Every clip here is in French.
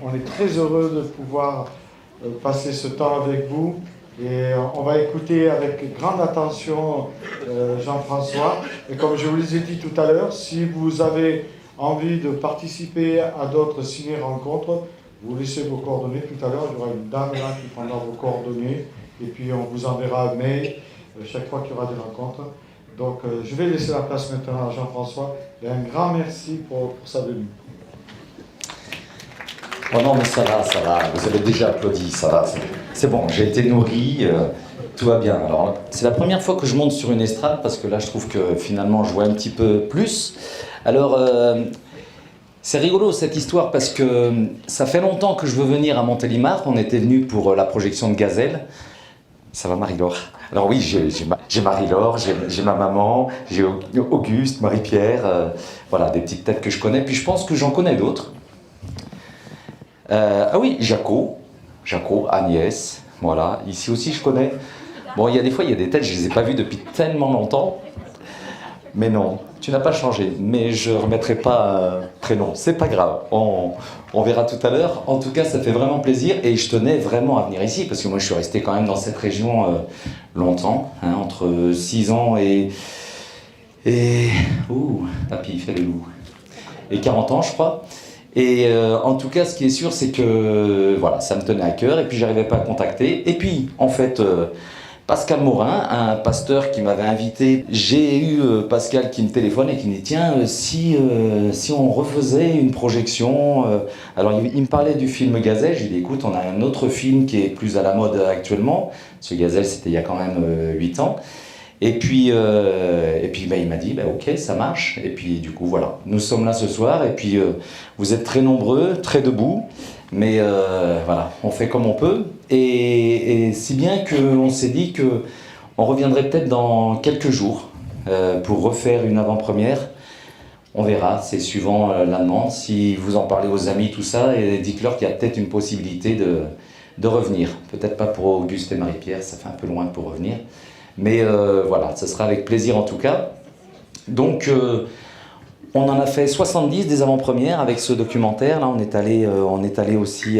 on est très heureux de pouvoir passer ce temps avec vous. Et on va écouter avec grande attention Jean-François. Et comme je vous l'ai dit tout à l'heure, si vous avez envie de participer à d'autres ciné-rencontres, vous laissez vos coordonnées tout à l'heure. Il y aura une dame là qui prendra vos coordonnées. Et puis on vous enverra un mail chaque fois qu'il y aura des rencontres. Donc je vais laisser la place maintenant à Jean-François. Et un grand merci pour sa venue. Oh non, mais ça va, vous avez déjà applaudi, ça va, c'est bon, j'ai été nourri, tout va bien. Alors, c'est la première fois que je monte sur une estrade, parce que là, je trouve que finalement, je vois un petit peu plus. Alors, c'est rigolo cette histoire, parce que ça fait longtemps que je veux venir à Montélimar. On était venu pour la projection de Gazelle. Ça va, Marie-Laure? Alors oui, j'ai Marie-Laure, j'ai ma maman, j'ai Auguste, Marie-Pierre, voilà, des petites têtes que je connais, puis je pense que j'en connais d'autres. Ah oui, Jaco, Agnès, voilà, ici aussi je connais. Bon, il y a des fois, il y a des têtes, je les ai pas vues depuis tellement longtemps. Mais non, tu n'as pas changé, mais je ne remettrai pas un prénom, c'est pas grave, on verra tout à l'heure. En tout cas, ça fait vraiment plaisir et je tenais vraiment à venir ici, parce que moi je suis resté quand même dans cette région longtemps, hein, entre 6 ans et... Ouh, papy, il fait le loup. Et 40 ans, je crois. Et en tout cas, ce qui est sûr, c'est que voilà, ça me tenait à cœur et puis j'arrivais pas à contacter. Et puis, en fait, Pascal Morin, un pasteur qui m'avait invité, j'ai eu Pascal qui me téléphone et qui me dit « Tiens, si on refaisait une projection… Alors, il me parlait du film Gazelle. Je lui ai dit « Écoute, on a un autre film qui est plus à la mode actuellement. » Ce Gazelle, c'était il y a quand même 8 ans. Et puis bah, il m'a dit bah, « Ok, ça marche. » Et puis du coup, voilà, nous sommes là ce soir. Et puis vous êtes très nombreux, très debout. Mais voilà, on fait comme on peut. Et si bien qu'on s'est dit qu'on reviendrait peut-être dans quelques jours pour refaire une avant-première. On verra, c'est suivant la demande. Si vous en parlez aux amis, tout ça, et dites-leur qu'il y a peut-être une possibilité de revenir. Peut-être pas pour Auguste et Marie-Pierre, ça fait un peu loin pour revenir. Mais voilà, ce sera avec plaisir en tout cas. Donc, on en a fait 70 des avant-premières avec ce documentaire. Là, on est allé aussi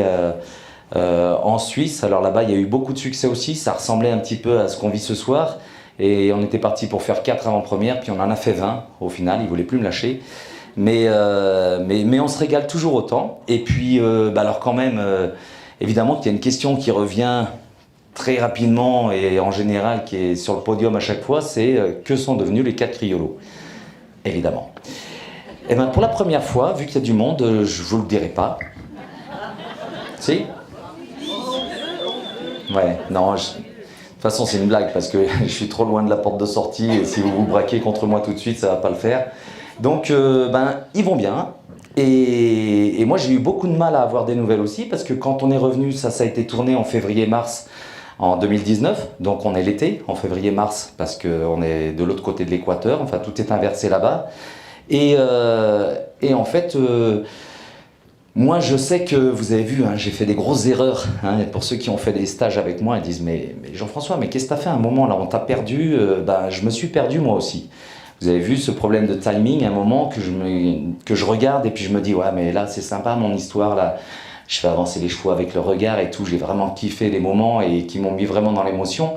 en Suisse. Alors là-bas, il y a eu beaucoup de succès aussi. Ça ressemblait un petit peu à ce qu'on vit ce soir. Et on était parti pour faire 4 avant-premières, puis on en a fait 20 au final. Ils ne voulaient plus me lâcher. Mais on se régale toujours autant. Et puis, bah alors quand même, évidemment qu'il y a une question qui revient très rapidement et en général qui est sur le podium à chaque fois, c'est que sont devenus les 4 criolos, évidemment. Et bien pour la première fois, vu qu'il y a du monde, je vous le dirai pas. Si? Ouais, non, de toute façon c'est une blague parce que je suis trop loin de la porte de sortie et si vous vous braquez contre moi tout de suite, ça va pas le faire. Donc ben ils vont bien. Et moi j'ai eu beaucoup de mal à avoir des nouvelles aussi parce que quand on est revenu, ça a été tourné en février-mars en 2019, donc on est l'été, en février-mars, parce qu'on est de l'autre côté de l'équateur, enfin tout est inversé là-bas. Et en fait, moi je sais que vous avez vu, hein, j'ai fait des grosses erreurs. Hein, et pour ceux qui ont fait des stages avec moi, ils disent mais Jean-François, mais qu'est-ce que tu as fait à un moment là, on t'a perdu, ben, je me suis perdu moi aussi. Vous avez vu ce problème de timing, à un moment que je regarde et puis je me dis ouais mais là c'est sympa mon histoire là. Je fais avancer les chevaux avec le regard et tout, j'ai vraiment kiffé les moments et qui m'ont mis vraiment dans l'émotion.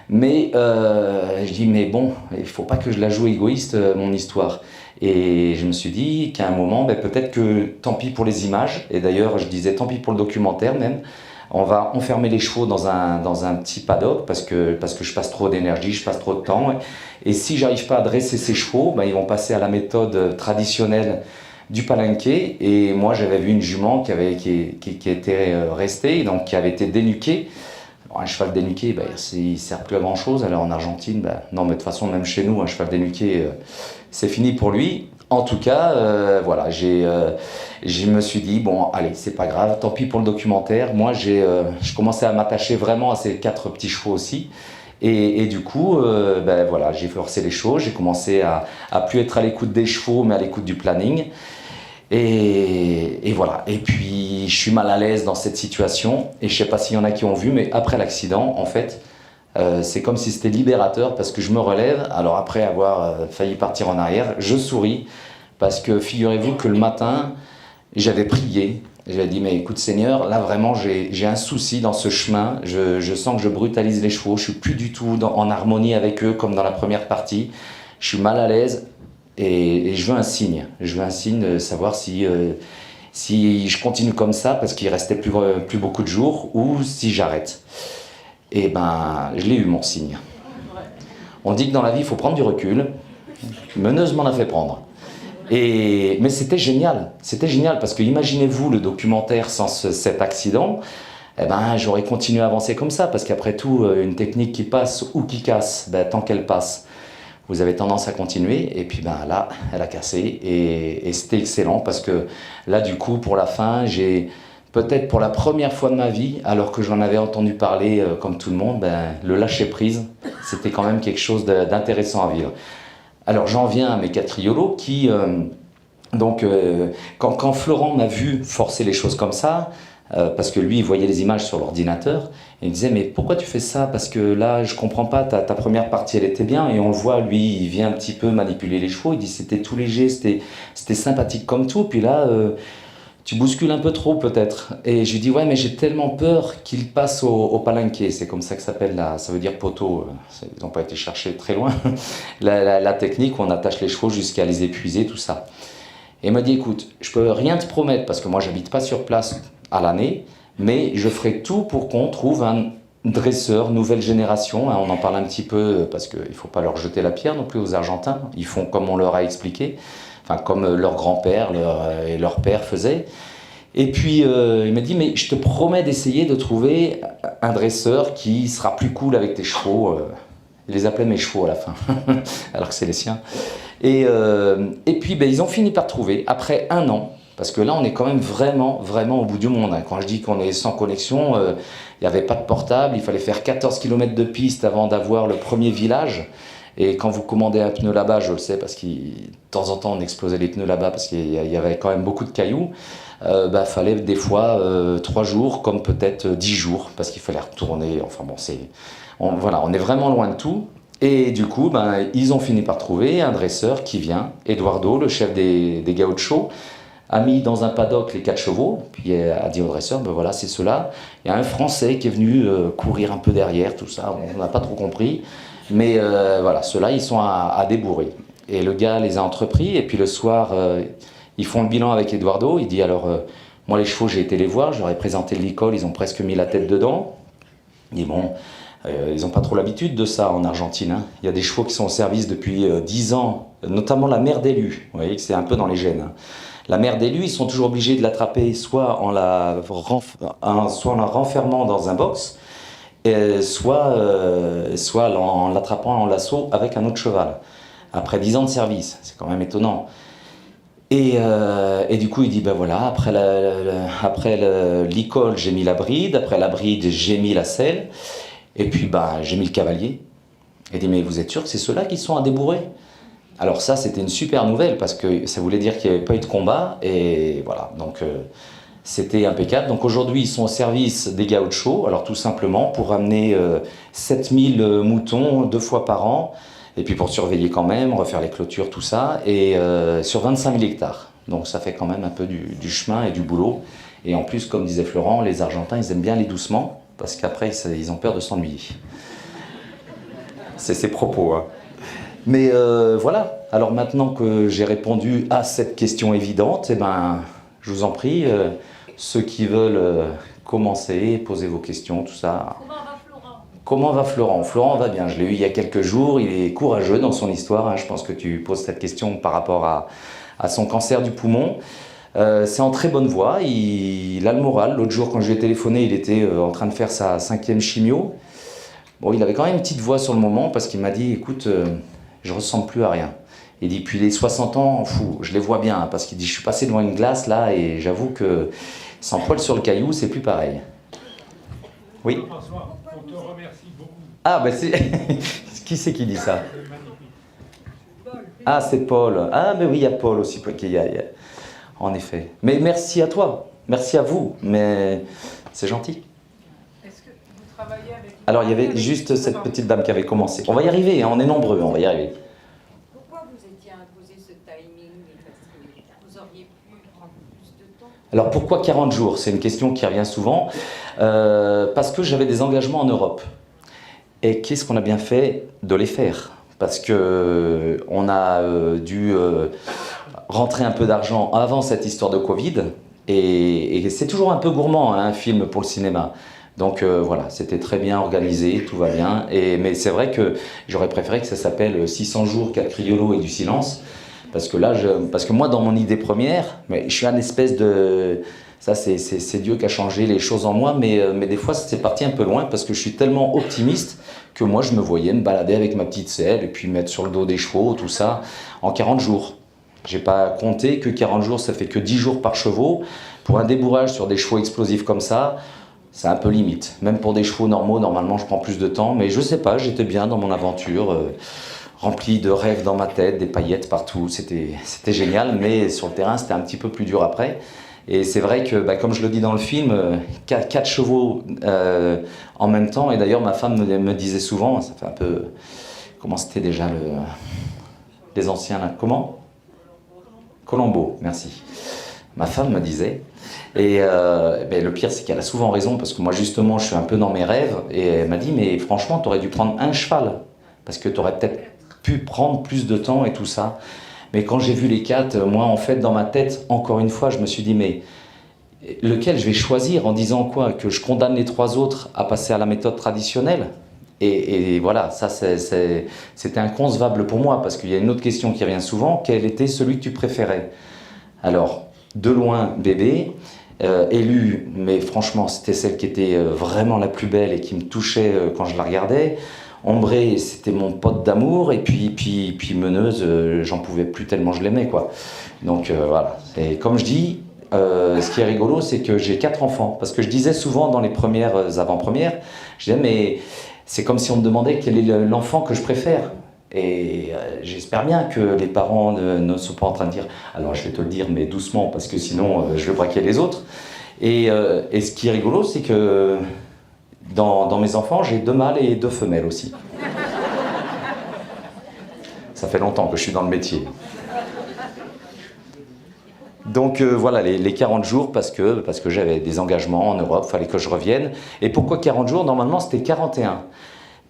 Mais je dis, mais bon, il ne faut pas que je la joue égoïste, mon histoire. Et je me suis dit qu'à un moment, ben, peut-être que tant pis pour les images, et d'ailleurs je disais tant pis pour le documentaire même, on va enfermer les chevaux dans un petit paddock parce que je passe trop d'énergie, je passe trop de temps. Et si j'arrive pas à dresser ces chevaux, ben, ils vont passer à la méthode traditionnelle du palenqué. Et moi j'avais vu une jument qui était restée, donc qui avait été dénuquée. Alors, un cheval dénuqué, ben, il ne sert plus à grand chose. Alors en Argentine, ben, non mais de toute façon même chez nous, un cheval dénuqué, c'est fini pour lui. En tout cas, voilà, je me suis dit, bon allez, c'est pas grave, tant pis pour le documentaire. Moi je commençais à m'attacher vraiment à ces 4 petits chevaux aussi. Et du coup, ben, voilà, j'ai forcé les choses, j'ai commencé à plus être à l'écoute des chevaux, mais à l'écoute du planning. Et voilà, et puis je suis mal à l'aise dans cette situation, et je sais pas s'il y en a qui ont vu, mais après l'accident, en fait, c'est comme si c'était libérateur, parce que je me relève, alors après avoir failli partir en arrière, je souris, parce que figurez-vous que le matin, j'avais prié, Et je lui ai dit, mais écoute Seigneur, là vraiment j'ai un souci dans ce chemin, je sens que je brutalise les chevaux, je suis plus du tout en harmonie avec eux comme dans la première partie, je suis mal à l'aise et je veux un signe. Je veux un signe de savoir si je continue comme ça parce qu'il restait plus beaucoup de jours ou si j'arrête. Et ben, je l'ai eu mon signe. On dit que dans la vie, il faut prendre du recul. Meneuse m'en a fait prendre. Mais c'était génial parce que imaginez-vous le documentaire sans cet accident, eh ben, j'aurais continué à avancer comme ça parce qu'après tout, une technique qui passe ou qui casse, ben, tant qu'elle passe, vous avez tendance à continuer. Et puis ben, là, elle a cassé et c'était excellent parce que là, du coup, pour la fin, j'ai peut-être pour la première fois de ma vie, alors que j'en avais entendu parler comme tout le monde, ben, le lâcher-prise, c'était quand même quelque chose d'intéressant à vivre. Alors j'en viens à mes catriolos qui, quand Florent m'a vu forcer les choses comme ça, parce que lui il voyait les images sur l'ordinateur, il me disait mais pourquoi tu fais ça? Parce que là je comprends pas, ta première partie elle était bien et on le voit, lui il vient un petit peu manipuler les chevaux, il dit c'était tout léger, c'était sympathique comme tout, puis là tu bouscules un peu trop peut-être. Et je lui dis ouais mais j'ai tellement peur qu'il passe au palanquet, c'est comme ça que ça s'appelle, ça veut dire poteau, ils n'ont pas été chercher très loin, la technique où on attache les chevaux jusqu'à les épuiser, tout ça. Et il m'a dit écoute, je peux rien te promettre parce que moi j'habite pas sur place à l'année, mais je ferai tout pour qu'on trouve un dresseur nouvelle génération, hein, on en parle un petit peu parce qu'il ne faut pas leur jeter la pierre non plus aux Argentins, ils font comme on leur a expliqué. Enfin, comme leur grand-père et leur père faisaient. Et puis, il m'a dit, mais je te promets d'essayer de trouver un dresseur qui sera plus cool avec tes chevaux. Il les appelait mes chevaux à la fin, alors que c'est les siens. Et puis, ben, ils ont fini par trouver, après 1 an, parce que là, on est quand même vraiment, vraiment au bout du monde. Hein. Quand je dis qu'on est sans connexion, il n'y avait pas de portable, il fallait faire 14 km de piste avant d'avoir le premier village. Et quand vous commandez un pneu là-bas, je le sais parce que de temps en temps on explosait les pneus là-bas parce qu'il y avait quand même beaucoup de cailloux, fallait des fois 3 jours comme peut-être 10 jours parce qu'il fallait retourner, enfin bon voilà, on est vraiment loin de tout. Et du coup, ben, ils ont fini par trouver un dresseur qui vient, Eduardo, le chef des gauchos, a mis dans un paddock les 4 chevaux, puis a dit au dresseur, ben voilà, c'est cela. Il y a un Français qui est venu courir un peu derrière, tout ça, on n'a pas trop compris. Mais voilà, ceux-là, ils sont à débourrer. Et le gars les a entrepris, et puis le soir, ils font le bilan avec Eduardo. Il dit alors, moi les chevaux, j'ai été les voir, je leur ai présenté l'école, ils ont presque mis la tête dedans. Il dit bon, ils n'ont pas trop l'habitude de ça en Argentine. Hein. Il y a des chevaux qui sont au service depuis 10 ans, notamment la mère d'élu. Vous voyez que c'est un peu dans les gènes. Hein. La mère d'élu, ils sont toujours obligés de l'attraper soit en la renfermant dans un box, soit en l'attrapant en lasso avec un autre cheval. Après 10 ans de service, c'est quand même étonnant. Et du coup, il dit, ben voilà, après l'école, j'ai mis la bride, après la bride, j'ai mis la selle, et puis ben, j'ai mis le cavalier. Il dit, mais vous êtes sûr que c'est ceux-là qui sont à débourrer? Alors ça, c'était une super nouvelle, parce que ça voulait dire qu'il n'y avait pas eu de combat, et voilà, donc... C'était impeccable. Donc aujourd'hui, ils sont au service des gauchos, alors tout simplement pour ramener 7000 moutons 2 fois par an, et puis pour surveiller quand même, refaire les clôtures, tout ça, et sur 25 000 hectares. Donc ça fait quand même un peu du chemin et du boulot. Et en plus, comme disait Florent, les Argentins, ils aiment bien aller doucement, parce qu'après, ils ont peur de s'ennuyer. C'est ses propos. Hein. Mais voilà, alors maintenant que j'ai répondu à cette question évidente, eh ben, je vous en prie... ceux qui veulent commencer, poser vos questions, tout ça. Comment va Florent? Comment va Florent? Florent va bien, je l'ai eu il y a quelques jours, il est courageux dans son histoire. Hein. Je pense que tu poses cette question par rapport à son cancer du poumon. C'est en très bonne voie, il a le moral. L'autre jour, quand je lui ai téléphoné, il était en train de faire sa 5e chimio. Bon, il avait quand même une petite voix sur le moment parce qu'il m'a dit, écoute, je ne ressemble plus à rien. Il dit, puis les 60 ans, fou, je les vois bien, hein, parce qu'il dit, je suis passé devant une glace là et j'avoue que sans poil sur le caillou, c'est plus pareil. Oui. François, on te remercie beaucoup. Ah, ben c'est... Qui c'est qui dit ça? Ah, c'est Paul. Ah, ben oui, il y a Paul aussi. En effet. Mais merci à toi. Merci à vous. Mais c'est gentil. Est-ce que vous travaillez avec... Alors, il y avait juste cette petite dame qui avait commencé. On va y arriver, hein, on est nombreux, on va y arriver. Pourquoi vous étiez imposé ce timing? Parce que vous auriez pu prendre plus de Alors pourquoi 40 jours? C'est une question qui revient souvent. Parce que j'avais des engagements en Europe. Et qu'est-ce qu'on a bien fait de les faire? Parce que on a dû rentrer un peu d'argent avant cette histoire de Covid. Et c'est toujours un peu gourmand, hein, un film pour le cinéma. Donc voilà, c'était très bien organisé, tout va bien. Mais c'est vrai que j'aurais préféré que ça s'appelle 600 jours, 4 criolos et du silence. Parce que là, parce que moi, dans mon idée première, mais je suis un espèce de... Ça, c'est Dieu qui a changé les choses en moi, mais des fois, c'est parti un peu loin parce que je suis tellement optimiste que moi, je me voyais me balader avec ma petite selle et puis mettre sur le dos des chevaux, tout ça, en 40 jours. J'ai pas compté que 40 jours, ça fait que 10 jours par chevaux. Pour un débourrage sur des chevaux explosifs comme ça, c'est un peu limite. Même pour des chevaux normaux, normalement, je prends plus de temps. Mais je sais pas, j'étais bien dans mon aventure, rempli de rêves dans ma tête, des paillettes partout. C'était génial, mais sur le terrain, c'était un petit peu plus dur après. Et c'est vrai que, comme je le dis dans le film, 4 chevaux en même temps. Et d'ailleurs, ma femme me disait souvent, ça fait un peu... Comment c'était déjà les anciens là? Comment? Colombo, merci. Ma femme me disait, et le pire c'est qu'elle a souvent raison, parce que moi justement je suis un peu dans mes rêves, et elle m'a dit mais franchement tu aurais dû prendre un cheval, parce que tu aurais peut-être pu prendre plus de temps et tout ça. Mais quand j'ai vu les 4, moi en fait dans ma tête, encore une fois je me suis dit mais lequel je vais choisir, en disant quoi? Que je condamne les 3 autres à passer à la méthode traditionnelle? Et voilà, ça c'était inconcevable pour moi, parce qu'il y a une autre question qui revient souvent, quel était celui que tu préférais? Alors, de loin, bébé, élue, mais franchement, c'était celle qui était vraiment la plus belle et qui me touchait quand je la regardais. Ombré, c'était mon pote d'amour, et puis Meneuse, j'en pouvais plus tellement je l'aimais, quoi. Donc voilà, et comme je dis, ce qui est rigolo, c'est que j'ai 4 enfants, parce que je disais souvent dans les premières avant-premières, je disais, mais c'est comme si on me demandait quel est l'enfant que je préfère. Et j'espère bien que les parents ne sont pas en train de dire « alors je vais te le dire mais doucement parce que sinon je vais braquer les autres ». Et ce qui est rigolo, c'est que dans mes enfants, j'ai 2 mâles et 2 femelles aussi. Ça fait longtemps que je suis dans le métier. Donc voilà, les 40 jours, parce que j'avais des engagements en Europe, il fallait que je revienne. Et pourquoi 40 jours? Normalement, c'était 41.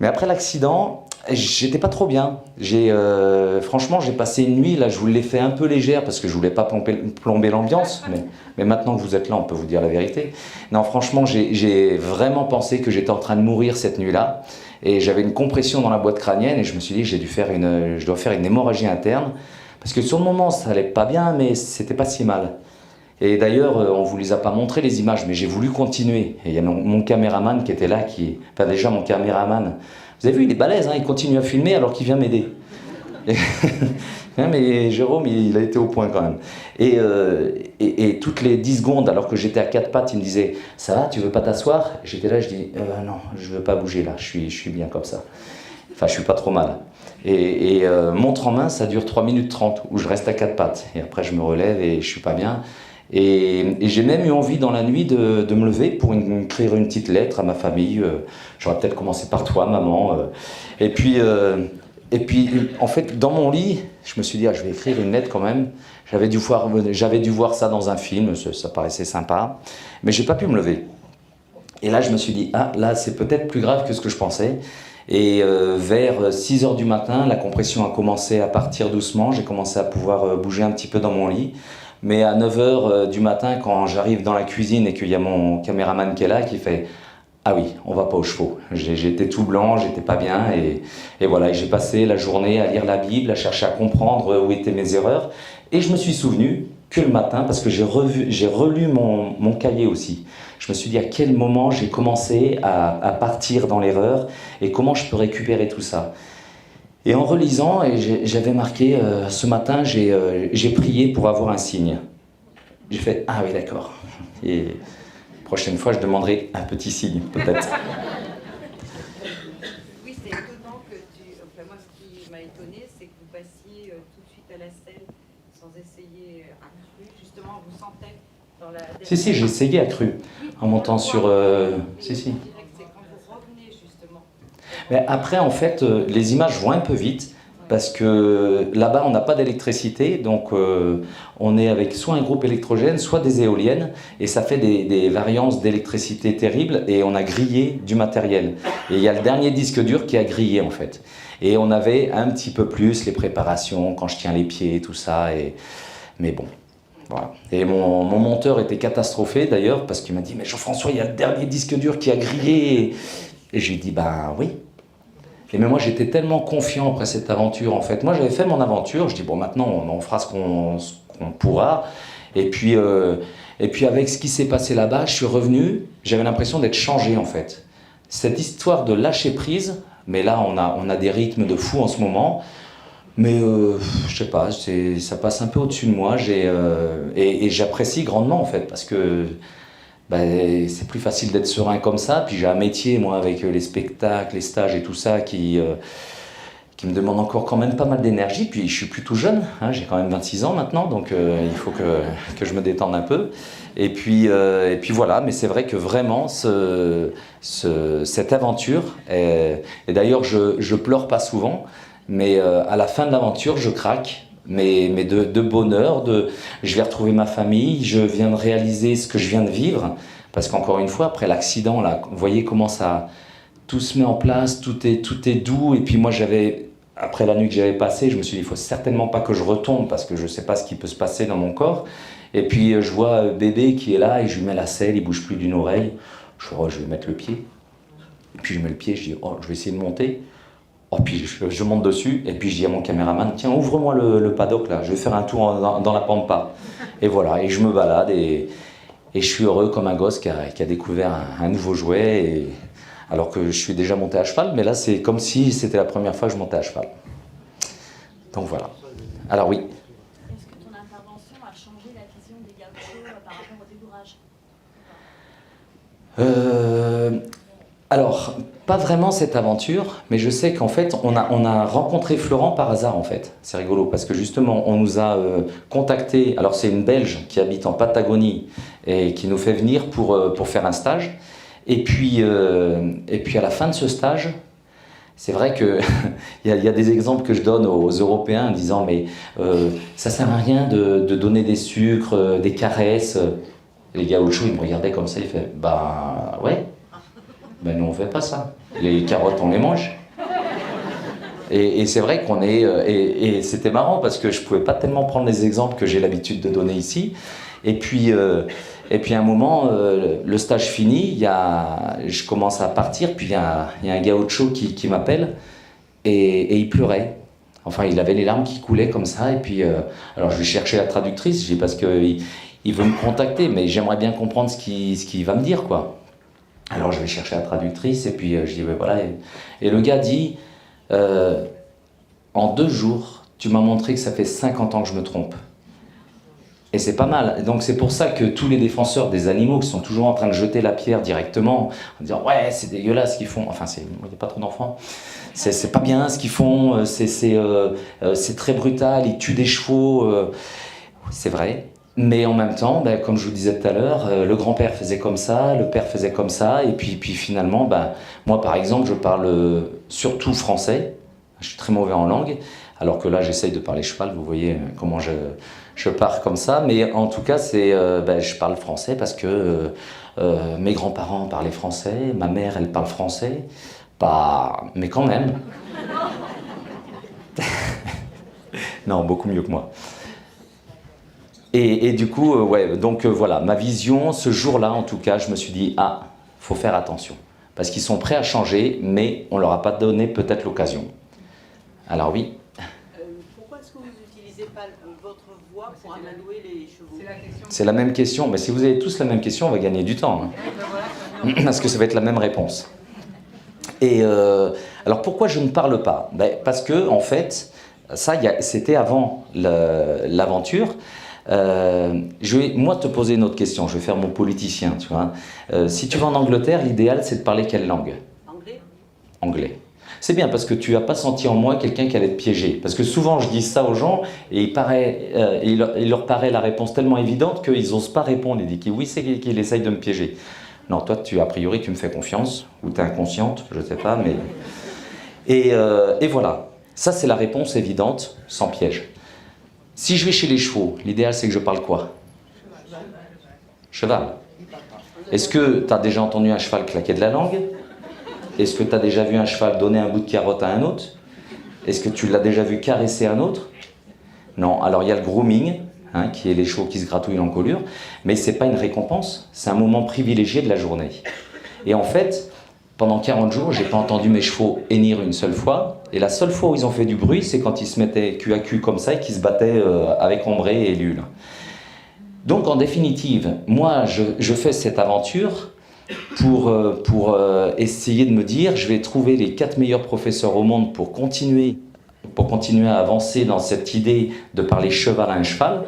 Mais après l'accident, j'étais pas trop bien. Franchement, j'ai passé une nuit, là, je vous l'ai fait un peu légère, parce que je voulais pas plomber l'ambiance. Mais maintenant que vous êtes là, on peut vous dire la vérité. Non, franchement, j'ai vraiment pensé que j'étais en train de mourir cette nuit-là. Et j'avais une compression dans la boîte crânienne, et je me suis dit que je dois faire une hémorragie interne. Parce que sur le moment, ça allait pas bien, mais c'était pas si mal. Et d'ailleurs, on vous les a pas montré les images, mais j'ai voulu continuer. Et il y a mon caméraman qui était là, enfin déjà mon caméraman, vous avez vu, il est balèze, hein, il continue à filmer alors qu'il vient m'aider. Mais Jérôme, il a été au point quand même. Et toutes les 10 secondes, alors que j'étais à 4 pattes, il me disait « ça va, tu veux pas t'asseoir ?» J'étais là, je dis « non, je veux pas bouger là, je suis bien comme ça. » Enfin, je suis pas trop mal. Et montre en main, ça dure 3 minutes 30, où je reste à 4 pattes. Et après, je me relève et je suis pas bien. Et j'ai même eu envie dans la nuit de me lever pour écrire une petite lettre à ma famille. J'aurais peut-être commencé par toi, maman. Et puis, en fait, dans mon lit, je me suis dit, je vais écrire une lettre quand même. J'avais dû voir ça dans un film, ça paraissait sympa. Mais j'ai pas pu me lever. Et là, je me suis dit, là, c'est peut-être plus grave que ce que je pensais. Et vers 6 h du matin, la compression a commencé à partir doucement. J'ai commencé à pouvoir bouger un petit peu dans mon lit. Mais à 9 h du matin, quand j'arrive dans la cuisine et qu'il y a mon caméraman qui est là, qui fait « ah oui, on va pas aux chevaux ». J'étais tout blanc, j'étais pas bien. Et voilà, j'ai passé la journée à lire la Bible, à chercher à comprendre où étaient mes erreurs. Et je me suis souvenu que le matin, parce que j'ai relu mon cahier aussi. Je me suis dit à quel moment j'ai commencé à partir dans l'erreur et comment je peux récupérer tout ça. Et en relisant, j'avais marqué, ce matin, j'ai prié pour avoir un signe. J'ai fait, ah oui, d'accord. Et prochaine fois, je demanderai un petit signe, peut-être. Oui, c'est étonnant que enfin, moi, ce qui m'a étonné, c'est que vous passiez tout de suite à la selle sans essayer à cru. Justement, vous sentez dans la... Si, j'ai essayé à cru, en montant sur... Si. C'est quand vous revenez, justement. Mais après, en fait, les images vont un peu vite. parce que là-bas, on n'a pas d'électricité, donc on est avec soit un groupe électrogène, soit des éoliennes, et ça fait des variances d'électricité terribles, et on a grillé du matériel. Et il y a le dernier disque dur qui a grillé, en fait. Et on avait un petit peu plus les préparations, quand je tiens les pieds, tout ça, mais bon. Voilà. Et mon monteur était catastrophé d'ailleurs, parce qu'il m'a dit « Mais Jean-François, il y a le dernier disque dur qui a grillé !» Et je lui ai dit « Ben oui !» Et mais moi j'étais tellement confiant après cette aventure en fait. Moi j'avais fait mon aventure, je dis bon maintenant on fera ce qu'on pourra. Et puis avec ce qui s'est passé là-bas, je suis revenu, j'avais l'impression d'être changé en fait. Cette histoire de lâcher prise, mais là on a des rythmes de fou en ce moment. Mais je sais pas, ça passe un peu au-dessus de moi et j'apprécie grandement en fait parce que c'est plus facile d'être serein comme ça. Puis j'ai un métier moi avec les spectacles, les stages et tout ça qui me demande encore quand même pas mal d'énergie. Puis je suis plutôt jeune, hein, j'ai quand même 26 ans maintenant, donc il faut que je me détende un peu. Et puis voilà, mais c'est vrai que vraiment cette aventure, et d'ailleurs je pleure pas souvent, mais à la fin de l'aventure, je craque, mais de bonheur, je vais retrouver ma famille, je viens de réaliser ce que je viens de vivre, parce qu'encore une fois, après l'accident, là, vous voyez comment tout se met en place, tout est doux, et puis moi après la nuit que j'avais passée, je me suis dit, il faut certainement pas que je retombe, parce que je sais pas ce qui peut se passer dans mon corps, et puis je vois bébé qui est là, et je lui mets la selle, il bouge plus d'une oreille, je dis, oh, je vais mettre le pied, et puis je mets le pied, je dis, oh, je vais essayer de monter. Oh, puis je monte dessus et puis je dis à mon caméraman, tiens, ouvre-moi le paddock là, je vais faire un tour dans la pampa. Et voilà, et je me balade et je suis heureux comme un gosse qui a découvert un nouveau jouet, alors que je suis déjà monté à cheval, mais là c'est comme si c'était la première fois que je montais à cheval. Donc voilà. Alors oui. Est-ce que ton intervention a changé la vision des gauchos par rapport au débourrage ? Alors, pas vraiment cette aventure, mais je sais qu'en fait, on a rencontré Florent par hasard en fait. C'est rigolo parce que justement, on nous a contacté. Alors, c'est une Belge qui habite en Patagonie et qui nous fait venir pour faire un stage. Et puis à la fin de ce stage, c'est vrai que il y a des exemples que je donne aux Européens en disant mais ça sert à rien de donner des sucres, des caresses. Et les gauchos, ils me regardaient comme ça, ils faisaient bah ouais. Ben nous on fait pas ça. Les carottes on les mange. Et c'est vrai qu'on est... Et c'était marrant parce que je pouvais pas tellement prendre les exemples que j'ai l'habitude de donner ici. Et puis à un moment, le stage fini, je commence à partir, puis il y a un gaucho qui m'appelle et il pleurait. Enfin, il avait les larmes qui coulaient comme ça. Et puis, alors je vais chercher la traductrice, je dis parce qu'il veut me contacter, mais j'aimerais bien comprendre ce qu'il va me dire, quoi. Alors je vais chercher la traductrice et puis je dis voilà. Et le gars dit en 2 jours, tu m'as montré que ça fait 50 ans que je me trompe. Et c'est pas mal. Donc c'est pour ça que tous les défenseurs des animaux qui sont toujours en train de jeter la pierre directement, en disant ouais c'est dégueulasse ce qu'ils font. Enfin il n'y a pas trop d'enfants. C'est pas bien ce qu'ils font. C'est très brutal. Ils tuent des chevaux. C'est vrai. Mais en même temps, comme je vous disais tout à l'heure, le grand-père faisait comme ça, le père faisait comme ça, et puis finalement, moi par exemple, je parle surtout français, je suis très mauvais en langue, alors que là j'essaye de parler cheval, vous voyez comment je pars comme ça, mais en tout cas, je parle français parce que mes grands-parents parlaient français, ma mère elle parle français, mais quand même. Non, beaucoup mieux que moi. Et du coup, voilà, ma vision, ce jour-là, en tout cas, je me suis dit, faut faire attention. Parce qu'ils sont prêts à changer, mais on ne leur a pas donné peut-être l'occasion. Alors oui. Pourquoi est-ce que vous n'utilisez pas votre voix pour amadouer les chevaux ? C'est la même question, mais si vous avez tous la même question, on va gagner du temps. Hein. Parce que ça va être la même réponse. Et alors pourquoi je ne parle pas ? Parce que, en fait, c'était avant l'aventure. Je vais, moi, te poser une autre question. Je vais faire mon politicien, tu vois. Si tu vas en Angleterre, l'idéal, c'est de parler quelle langue ? Anglais. Anglais. C'est bien parce que tu n'as pas senti en moi quelqu'un qui allait te piéger. Parce que souvent, je dis ça aux gens et il leur paraît la réponse tellement évidente qu'ils n'osent pas répondre. Ils disent oui, c'est qu'il essaye de me piéger. Non, toi, a priori, tu me fais confiance ou tu es inconsciente, je ne sais pas. Mais... Et voilà. Ça, c'est la réponse évidente, sans piège. Si je vais chez les chevaux, l'idéal, c'est que je parle quoi? Cheval. Est-ce que tu as déjà entendu un cheval claquer de la langue? Est-ce que tu as déjà vu un cheval donner un bout de carotte à un autre? Est-ce que tu l'as déjà vu caresser un autre? Non. Alors, il y a le grooming, hein, qui est les chevaux qui se gratouillent l'encolure, mais ce n'est pas une récompense, c'est un moment privilégié de la journée. Et en fait, pendant 40 jours, je n'ai pas entendu mes chevaux hennir une seule fois, et la seule fois où ils ont fait du bruit, c'est quand ils se mettaient cul à cul comme ça et qu'ils se battaient avec Ombré et Lule. Donc en définitive, moi je fais cette aventure pour essayer de me dire, je vais trouver les 4 meilleurs professeurs au monde pour continuer à avancer dans cette idée de parler cheval à un cheval,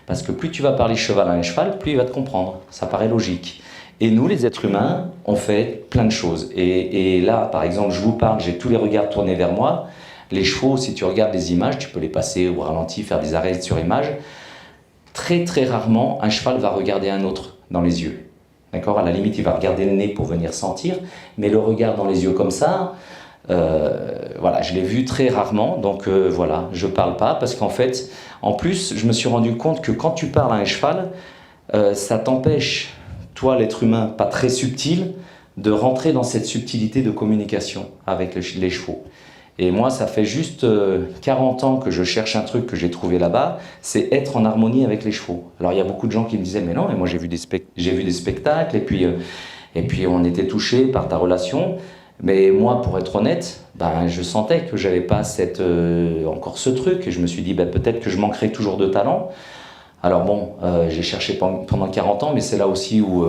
parce que plus tu vas parler cheval à un cheval, plus il va te comprendre, ça paraît logique. Et nous, les êtres humains, on fait plein de choses. Et là, par exemple, je vous parle, j'ai tous les regards tournés vers moi. Les chevaux, si tu regardes les images, tu peux les passer au ralenti, faire des arrêts sur image. Très très rarement, un cheval va regarder un autre dans les yeux. D'accord? À la limite, il va regarder le nez pour venir sentir, mais le regard dans les yeux comme ça, voilà, je l'ai vu très rarement, donc voilà, je parle pas, parce qu'en fait, en plus, je me suis rendu compte que quand tu parles à un cheval, ça t'empêche, toi l'être humain pas très subtil, de rentrer dans cette subtilité de communication avec les chevaux. Et moi, ça fait juste 40 ans que je cherche un truc que j'ai trouvé là-bas, c'est être en harmonie avec les chevaux. Alors il y a beaucoup de gens qui me disaient, mais non, mais moi j'ai vu des spectacles, et puis on était touchés par ta relation. Mais moi, pour être honnête, ben, je sentais que j'avais pas encore ce truc, et je me suis dit, ben, peut-être que je manquerais toujours de talent. Alors bon, j'ai cherché pendant 40 ans, mais c'est là aussi où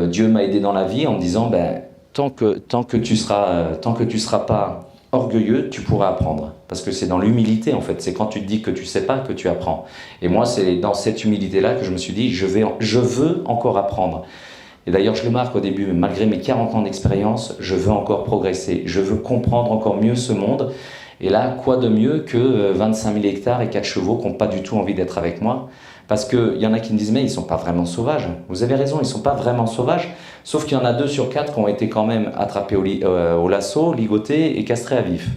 Dieu m'a aidé dans la vie en me disant, ben, tant que tu seras pas orgueilleux, tu pourras apprendre. Parce que c'est dans l'humilité, en fait. C'est quand tu te dis que tu sais pas que tu apprends. Et moi, c'est dans cette humilité-là que je me suis dit, je veux encore apprendre. Et d'ailleurs, je le marque au début, malgré mes 40 ans d'expérience, je veux encore progresser. Je veux comprendre encore mieux ce monde. Et là, quoi de mieux que 25 000 hectares et 4 chevaux qui n'ont pas du tout envie d'être avec moi? Parce qu'il y en a qui me disent, mais ils ne sont pas vraiment sauvages. Vous avez raison, ils ne sont pas vraiment sauvages. Sauf qu'il y en a 2 sur 4 qui ont été quand même attrapés au lasso, ligotés et castrés à vif.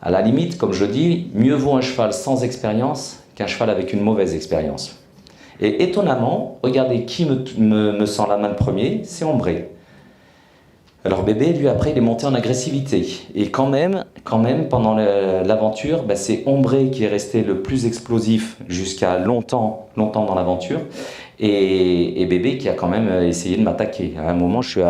À la limite, comme je dis, mieux vaut un cheval sans expérience qu'un cheval avec une mauvaise expérience. Et étonnamment, regardez qui me sent la main le premier, c'est Ombré. Alors bébé, lui après, il est monté en agressivité. Et quand même pendant l'aventure, ben, c'est Ombré qui est resté le plus explosif jusqu'à longtemps dans l'aventure. Et bébé qui a quand même essayé de m'attaquer. À un moment, je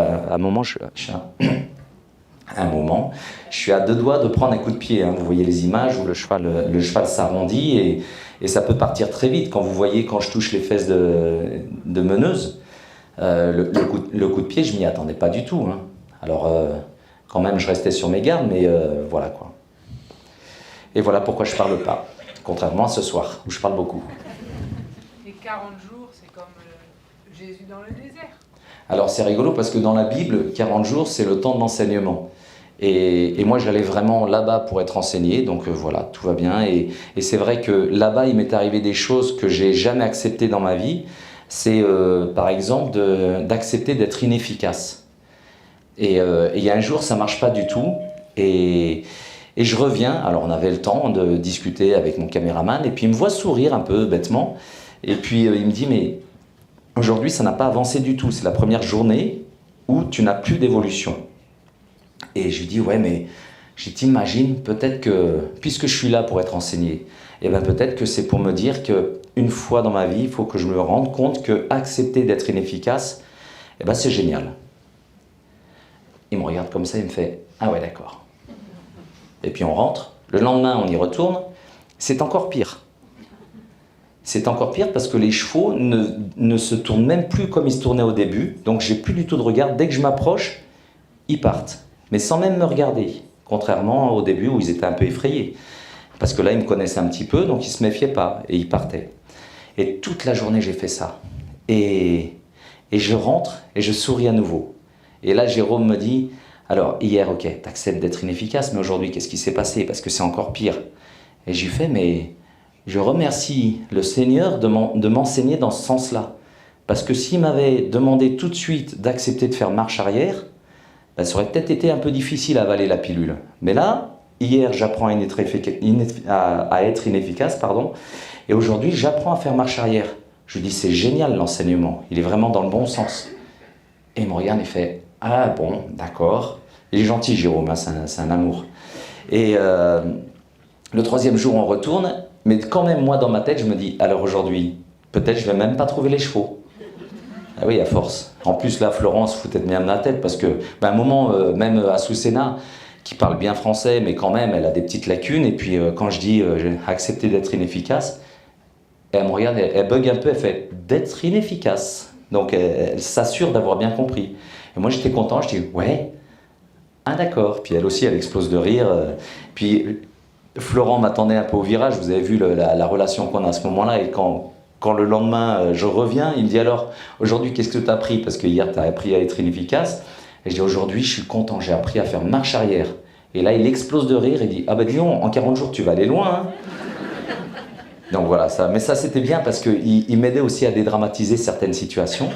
suis à 2 doigts de prendre un coup de pied. Hein. Vous voyez les images où le cheval s'arrondit et ça peut partir très vite. Quand vous voyez, quand je touche les fesses de meneuse, le coup de pied, je m'y attendais pas du tout. Hein. Alors, quand même, je restais sur mes gardes, mais voilà quoi. Et voilà pourquoi je parle pas, contrairement à ce soir, où je parle beaucoup. Et 40 jours, c'est comme Jésus dans le désert. Alors, c'est rigolo parce que dans la Bible, 40 jours, c'est le temps de l'enseignement. Et moi, j'allais vraiment là-bas pour être enseigné, donc voilà, tout va bien. Et c'est vrai que là-bas, il m'est arrivé des choses que j'ai jamais acceptées dans ma vie. C'est, par exemple, d'accepter d'être inefficace. Et il y a un jour, ça marche pas du tout. Et je reviens, alors on avait le temps de discuter avec mon caméraman, et puis il me voit sourire un peu bêtement. Et puis il me dit, mais aujourd'hui, ça n'a pas avancé du tout. C'est la première journée où tu n'as plus d'évolution. Et je lui dis, ouais, mais t'imagines, peut-être que, puisque je suis là pour être enseigné, et ben peut-être que c'est pour me dire qu'une fois dans ma vie, il faut que je me rende compte que accepter d'être inefficace, et ben c'est génial. Il me regarde comme ça, il me fait, ah ouais, d'accord. Et puis on rentre, le lendemain on y retourne, c'est encore pire. C'est encore pire parce que les chevaux ne se tournent même plus comme ils se tournaient au début, donc j'ai plus du tout de regard. Dès que je m'approche, ils partent, mais sans même me regarder, contrairement au début où ils étaient un peu effrayés. Parce que là, ils me connaissaient un petit peu, donc ils ne se méfiaient pas, et ils partaient. Et toute la journée, j'ai fait ça. Et je rentre, et je souris à nouveau. Et là, Jérôme me dit, alors hier, ok, t'acceptes d'être inefficace, mais aujourd'hui, qu'est-ce qui s'est passé? Parce que c'est encore pire. Et je lui fais, mais je remercie le Seigneur de m'enseigner dans ce sens-là. Parce que s'il m'avait demandé tout de suite d'accepter de faire marche arrière, ben, ça aurait peut-être été un peu difficile à avaler la pilule. Mais là, Hier, j'apprends à être inefficace, pardon, et aujourd'hui, j'apprends à faire marche arrière. Je lui dis, c'est génial l'enseignement, il est vraiment dans le bon sens. Et il me regarde et fait, ah bon, d'accord. Il est gentil, Jérôme, hein, c'est un amour. Et le troisième jour, on retourne, mais quand même, moi, dans ma tête, je me dis, alors aujourd'hui, peut-être je vais même pas trouver les chevaux. Ah oui, à force. En plus, là, Florence foutait bien de ma tête, parce que, à un moment, même Azucena, qui parle bien français, mais quand même, elle a des petites lacunes, et puis quand je dis, j'ai accepté d'être inefficace, elle me regarde, elle bug un peu, elle fait, d'être inefficace. Donc, elle s'assure d'avoir bien compris. Et moi, j'étais content, je dis, ouais, ah d'accord. Puis elle aussi, elle explose de rire. Puis Florent m'attendait un peu au virage, vous avez vu la relation qu'on a à ce moment-là, et quand le lendemain, je reviens, il me dit alors, aujourd'hui, qu'est-ce que tu as appris? Parce que hier, tu as appris à être inefficace. Et je dis, aujourd'hui, je suis content, j'ai appris à faire marche arrière. Et là, il explose de rire, il dit, ah ben dis donc, en 40 jours, tu vas aller loin, hein. Donc voilà, mais ça c'était bien parce qu'il m'aidait aussi à dédramatiser certaines situations.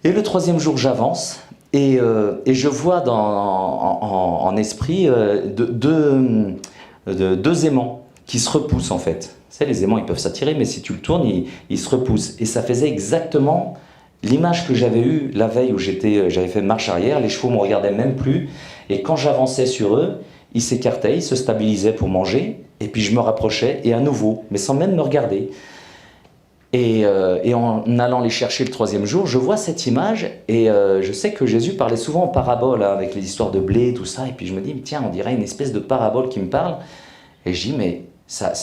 Et le troisième jour, j'avance et je vois en esprit deux aimants qui se repoussent en fait. Tu sais, les aimants, ils peuvent s'attirer, mais si tu le tournes, ils se repoussent. Et ça faisait exactement l'image que j'avais eue la veille où j'avais fait marche arrière. Les chevaux ne me regardaient même plus. Et quand j'avançais sur eux, ils s'écartaient, ils se stabilisaient pour manger. Et puis je me rapprochais, et à nouveau, mais sans même me regarder. Et en allant les chercher le troisième jour, je vois cette image, et je sais que Jésus parlait souvent en parabole, hein, avec les histoires de blé, tout ça, et puis je me dis, tiens, on dirait une espèce de parabole qui me parle, et je dis, mais ça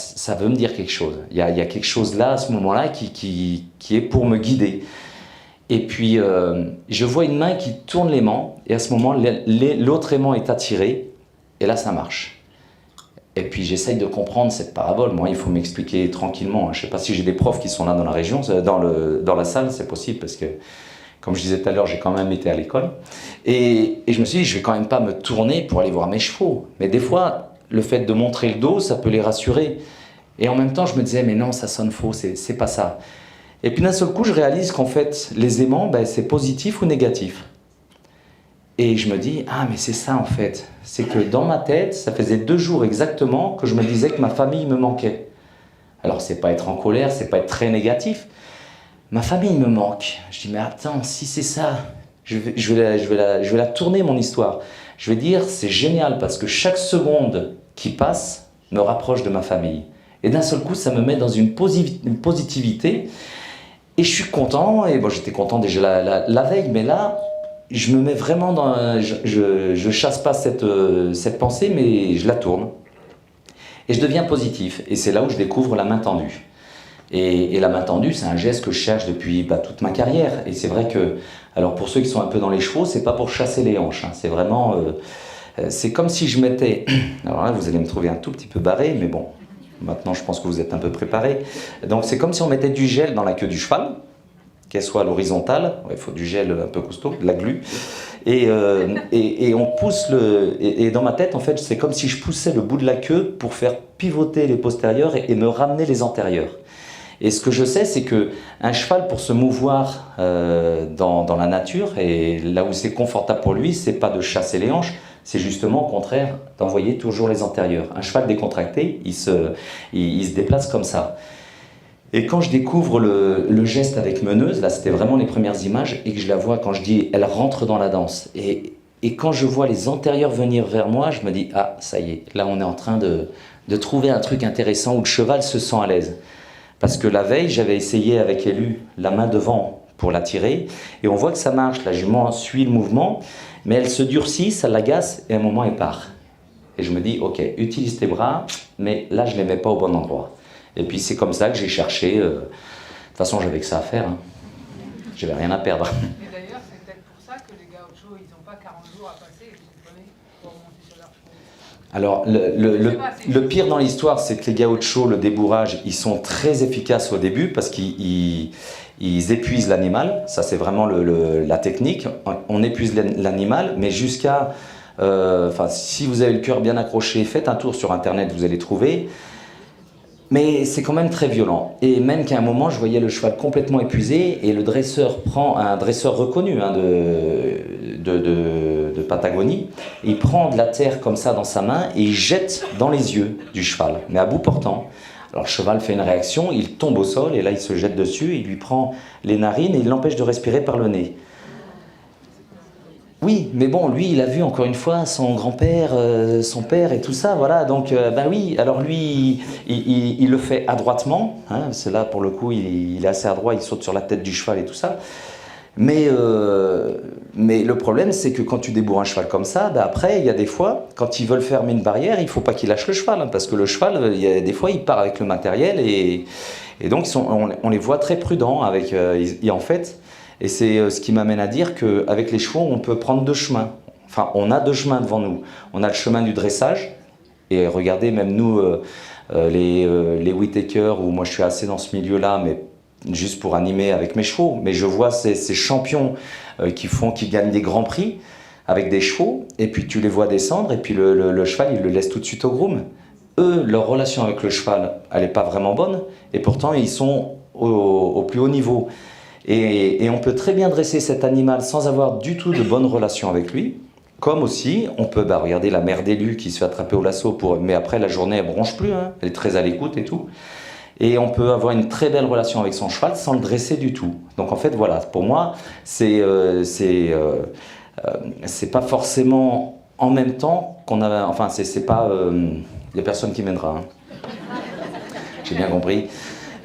veut me dire quelque chose. Il y a quelque chose là, à ce moment-là, qui est pour me guider. Et puis, je vois une main qui tourne l'aimant, et à ce moment, l'autre aimant est attiré, et là, ça marche. Et puis j'essaye de comprendre cette parabole. Moi, il faut m'expliquer tranquillement. Je ne sais pas si j'ai des profs qui sont là dans la région, dans la salle, c'est possible, parce que, comme je disais tout à l'heure, j'ai quand même été à l'école. Et je me suis dit, je ne vais quand même pas me tourner pour aller voir mes chevaux. Mais des fois, le fait de montrer le dos, ça peut les rassurer. Et en même temps, je me disais, mais non, ça sonne faux, c'est pas ça. Et puis d'un seul coup, je réalise qu'en fait, les aimants, c'est positif ou négatif. Et je me dis, ah mais c'est ça en fait, c'est que dans ma tête, ça faisait 2 jours exactement que je me disais que ma famille me manquait. Alors c'est pas être en colère, c'est pas être très négatif, ma famille me manque. Je dis mais attends, si c'est ça, je vais la tourner mon histoire. Je vais dire c'est génial parce que chaque seconde qui passe me rapproche de ma famille. Et d'un seul coup, ça me met dans une positivité et je suis content, et bon j'étais content déjà la veille, mais là, je me mets vraiment dans... Je chasse pas cette pensée, mais je la tourne. Et je deviens positif. Et c'est là où je découvre la main tendue. Et la main tendue, c'est un geste que je cherche depuis toute ma carrière. Et c'est vrai que... Alors pour ceux qui sont un peu dans les chevaux, c'est pas pour chasser les hanches. Hein. C'est vraiment... c'est comme si je mettais... Alors là, vous allez me trouver un tout petit peu barré, mais bon. Maintenant, je pense que vous êtes un peu préparés. Donc c'est comme si on mettait du gel dans la queue du cheval, qu'elle soit à l'horizontale, il faut du gel un peu costaud, de la glu, et on pousse et dans ma tête, en fait, c'est comme si je poussais le bout de la queue pour faire pivoter les postérieurs et me ramener les antérieurs. Et ce que je sais, c'est qu'un cheval, pour se mouvoir dans la nature, et là où c'est confortable pour lui, c'est pas de chasser les hanches, c'est justement au contraire d'envoyer toujours les antérieurs. Un cheval décontracté, il se déplace comme ça. Et quand je découvre le geste avec meneuse, là c'était vraiment les premières images, et que je la vois quand je dis elle rentre dans la danse. Et quand je vois les antérieurs venir vers moi, je me dis ah ça y est, là on est en train de trouver un truc intéressant où le cheval se sent à l'aise. Parce que la veille, j'avais essayé avec Élu la main devant pour la tirer, et on voit que ça marche, la jument suit le mouvement, mais elle se durcit, ça l'agace, et à un moment elle part. Et je me dis ok, utilise tes bras, mais là je ne les mets pas au bon endroit. Et puis c'est comme ça que j'ai cherché, de toute façon j'avais que ça à faire, hein. J'avais rien à perdre. Et d'ailleurs, c'est peut-être pour ça que les gauchos, ils n'ont pas 40 jours à passer, vous comprenez, pour monter sur leur cheval. Alors le pire dans l'histoire, c'est que les gauchos, le débourrage, ils sont très efficaces au début parce qu'ils épuisent l'animal, ça c'est vraiment la technique, on épuise l'animal, mais jusqu'à, si vous avez le cœur bien accroché, faites un tour sur internet, vous allez trouver. Mais c'est quand même très violent. Et même qu'à un moment, je voyais le cheval complètement épuisé et le dresseur prend un dresseur reconnu hein, de Patagonie. Il prend de la terre comme ça dans sa main et il jette dans les yeux du cheval, mais à bout portant. Alors le cheval fait une réaction, il tombe au sol et là il se jette dessus, il lui prend les narines et il l'empêche de respirer par le nez. Oui, mais bon, lui, il a vu encore une fois son grand-père, son père et tout ça, voilà. Donc, ben oui, alors lui, il le fait adroitement. Hein, c'est là, pour le coup, il est assez adroit, il saute sur la tête du cheval et tout ça. Mais le problème, c'est que quand tu débourres un cheval comme ça, ben après, il y a des fois, quand ils veulent fermer une barrière, il ne faut pas qu'il lâche le cheval. Hein, parce que le cheval, il y a des fois, il part avec le matériel et donc, on les voit très prudents avec, en fait. Et c'est ce qui m'amène à dire qu'avec les chevaux, on peut prendre deux chemins. Enfin, on a deux chemins devant nous. On a le chemin du dressage. Et regardez, même nous, les Whittaker, où moi je suis assez dans ce milieu-là, mais juste pour animer avec mes chevaux. Mais je vois ces champions qui gagnent des grands prix avec des chevaux. Et puis tu les vois descendre, et puis le cheval, il le laisse tout de suite au groom. Eux, leur relation avec le cheval, elle n'est pas vraiment bonne. Et pourtant, ils sont au plus haut niveau. Et on peut très bien dresser cet animal sans avoir du tout de bonne relation avec lui. Comme aussi, on peut regarder la mère d'élu qui se fait attraper au lasso, mais après la journée elle bronche plus, hein, elle est très à l'écoute et tout. Et on peut avoir une très belle relation avec son cheval sans le dresser du tout. Donc en fait voilà, pour moi, c'est pas forcément en même temps qu'on a... Enfin, c'est pas... Il n'y a personne qui mènera. Hein. J'ai bien compris.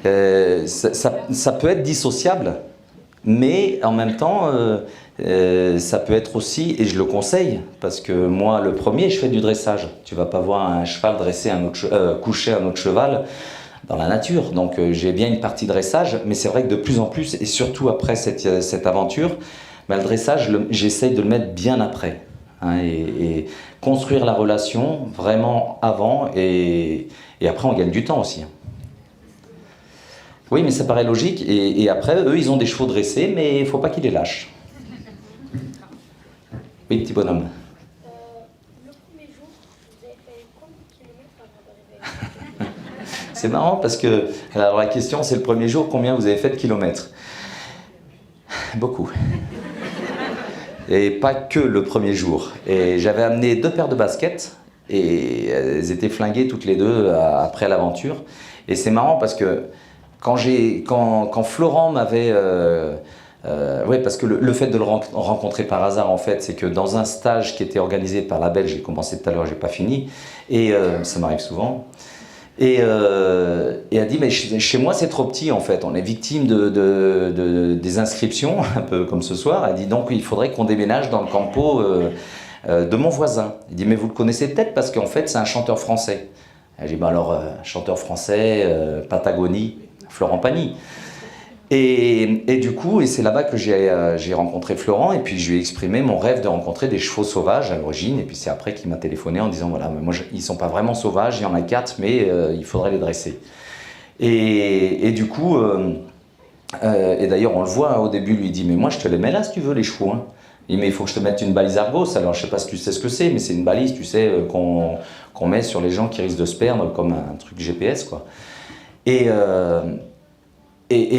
Ça peut être dissociable. Mais en même temps, ça peut être aussi, et je le conseille, parce que moi, le premier, je fais du dressage. Tu ne vas pas voir un cheval coucher un autre cheval dans la nature. Donc j'ai bien une partie dressage, mais c'est vrai que de plus en plus, et surtout après cette aventure, le dressage, j'essaye de le mettre bien après. Hein, et construire la relation vraiment avant, et après on gagne du temps aussi. Oui, mais ça paraît logique. Et après, eux, ils ont des chevaux dressés, mais il ne faut pas qu'ils les lâchent. Oui, petit bonhomme. Le premier jour, vous avez fait combien de kilomètres avant d'arriver? C'est marrant parce que alors la question, c'est le premier jour, combien vous avez fait de kilomètres? Beaucoup. Et pas que le premier jour. Et j'avais amené 2 paires de baskets et elles étaient flinguées toutes les deux après l'aventure. Et c'est marrant parce que quand Florent m'avait... oui, parce que le fait de le rencontrer par hasard, en fait, c'est que dans un stage qui était organisé par la Belge, j'ai commencé tout à l'heure, j'ai pas fini, et ça m'arrive souvent, et elle dit, mais chez moi c'est trop petit en fait, on est victime des inscriptions, un peu comme ce soir. Elle dit, donc il faudrait qu'on déménage dans le campo de mon voisin. Il dit, mais vous le connaissez peut-être parce qu'en fait c'est un chanteur français. Elle dit, bah alors, chanteur français, Patagonie, Florent Pagny. Et du coup, et c'est là-bas que j'ai rencontré Florent, et puis je lui ai exprimé mon rêve de rencontrer des chevaux sauvages à l'origine, et puis c'est après qu'il m'a téléphoné en disant, voilà, mais moi, ils ne sont pas vraiment sauvages, il y en a 4, mais il faudrait les dresser. Et du coup, et d'ailleurs on le voit, au début, lui dit, mais moi je te les mets là si tu veux, les chevaux. Hein. Il dit, mais il faut que je te mette une balise Argos. Alors je sais pas si tu sais ce que c'est, mais c'est une balise, tu sais, qu'on met sur les gens qui risquent de se perdre, comme un truc GPS, quoi. Et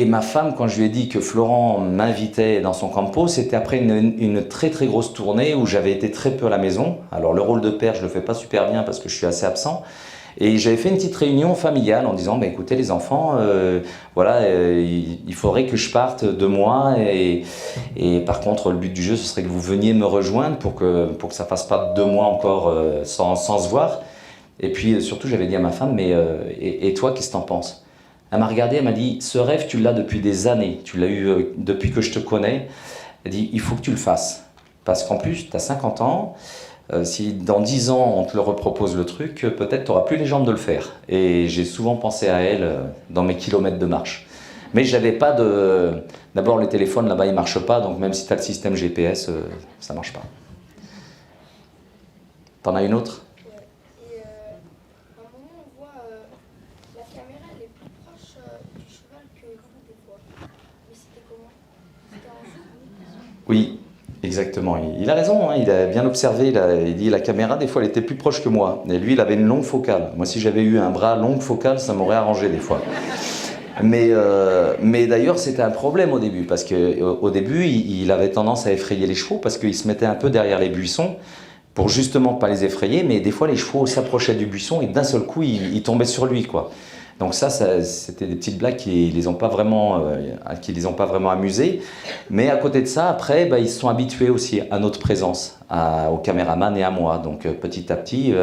ma femme, quand je lui ai dit que Florent m'invitait dans son campo, c'était après une très très grosse tournée où j'avais été très peu à la maison. Alors le rôle de père, je le fais pas super bien parce que je suis assez absent. Et j'avais fait une petite réunion familiale en disant, bah, écoutez les enfants, voilà, il faudrait que je parte 2 mois. Et par contre, le but du jeu, ce serait que vous veniez me rejoindre pour que ça fasse pas 2 mois encore sans se voir. Et puis surtout, j'avais dit à ma femme, mais et toi, qu'est-ce que t'en penses? Elle m'a regardé, elle m'a dit, ce rêve, tu l'as depuis des années, tu l'as eu depuis que je te connais. Elle dit, il faut que tu le fasses. Parce qu'en plus, tu as 50 ans, si dans 10 ans, on te le repropose le truc, peut-être tu n'auras plus les jambes de le faire. Et j'ai souvent pensé à elle dans mes kilomètres de marche. Mais j'avais pas de... D'abord, les téléphones, là-bas, ils ne marchent pas, donc même si tu as le système GPS, ça ne marche pas. T'en as une autre? Oui, Exactement, il a raison, hein, il a bien observé, il dit la caméra des fois elle était plus proche que moi, et lui il avait une longue focale. Moi si j'avais eu un bras longue focale ça m'aurait arrangé des fois. Mais d'ailleurs c'était un problème au début, parce qu'au début il avait tendance à effrayer les chevaux, parce qu'il se mettait un peu derrière les buissons, pour justement pas les effrayer, mais des fois les chevaux s'approchaient du buisson et d'un seul coup ils tombaient sur lui, quoi. Donc ça c'était des petites blagues qui les ont pas vraiment amusés. Mais à côté de ça, après, ils se sont habitués aussi à notre présence, au caméraman et à moi. Donc petit à petit,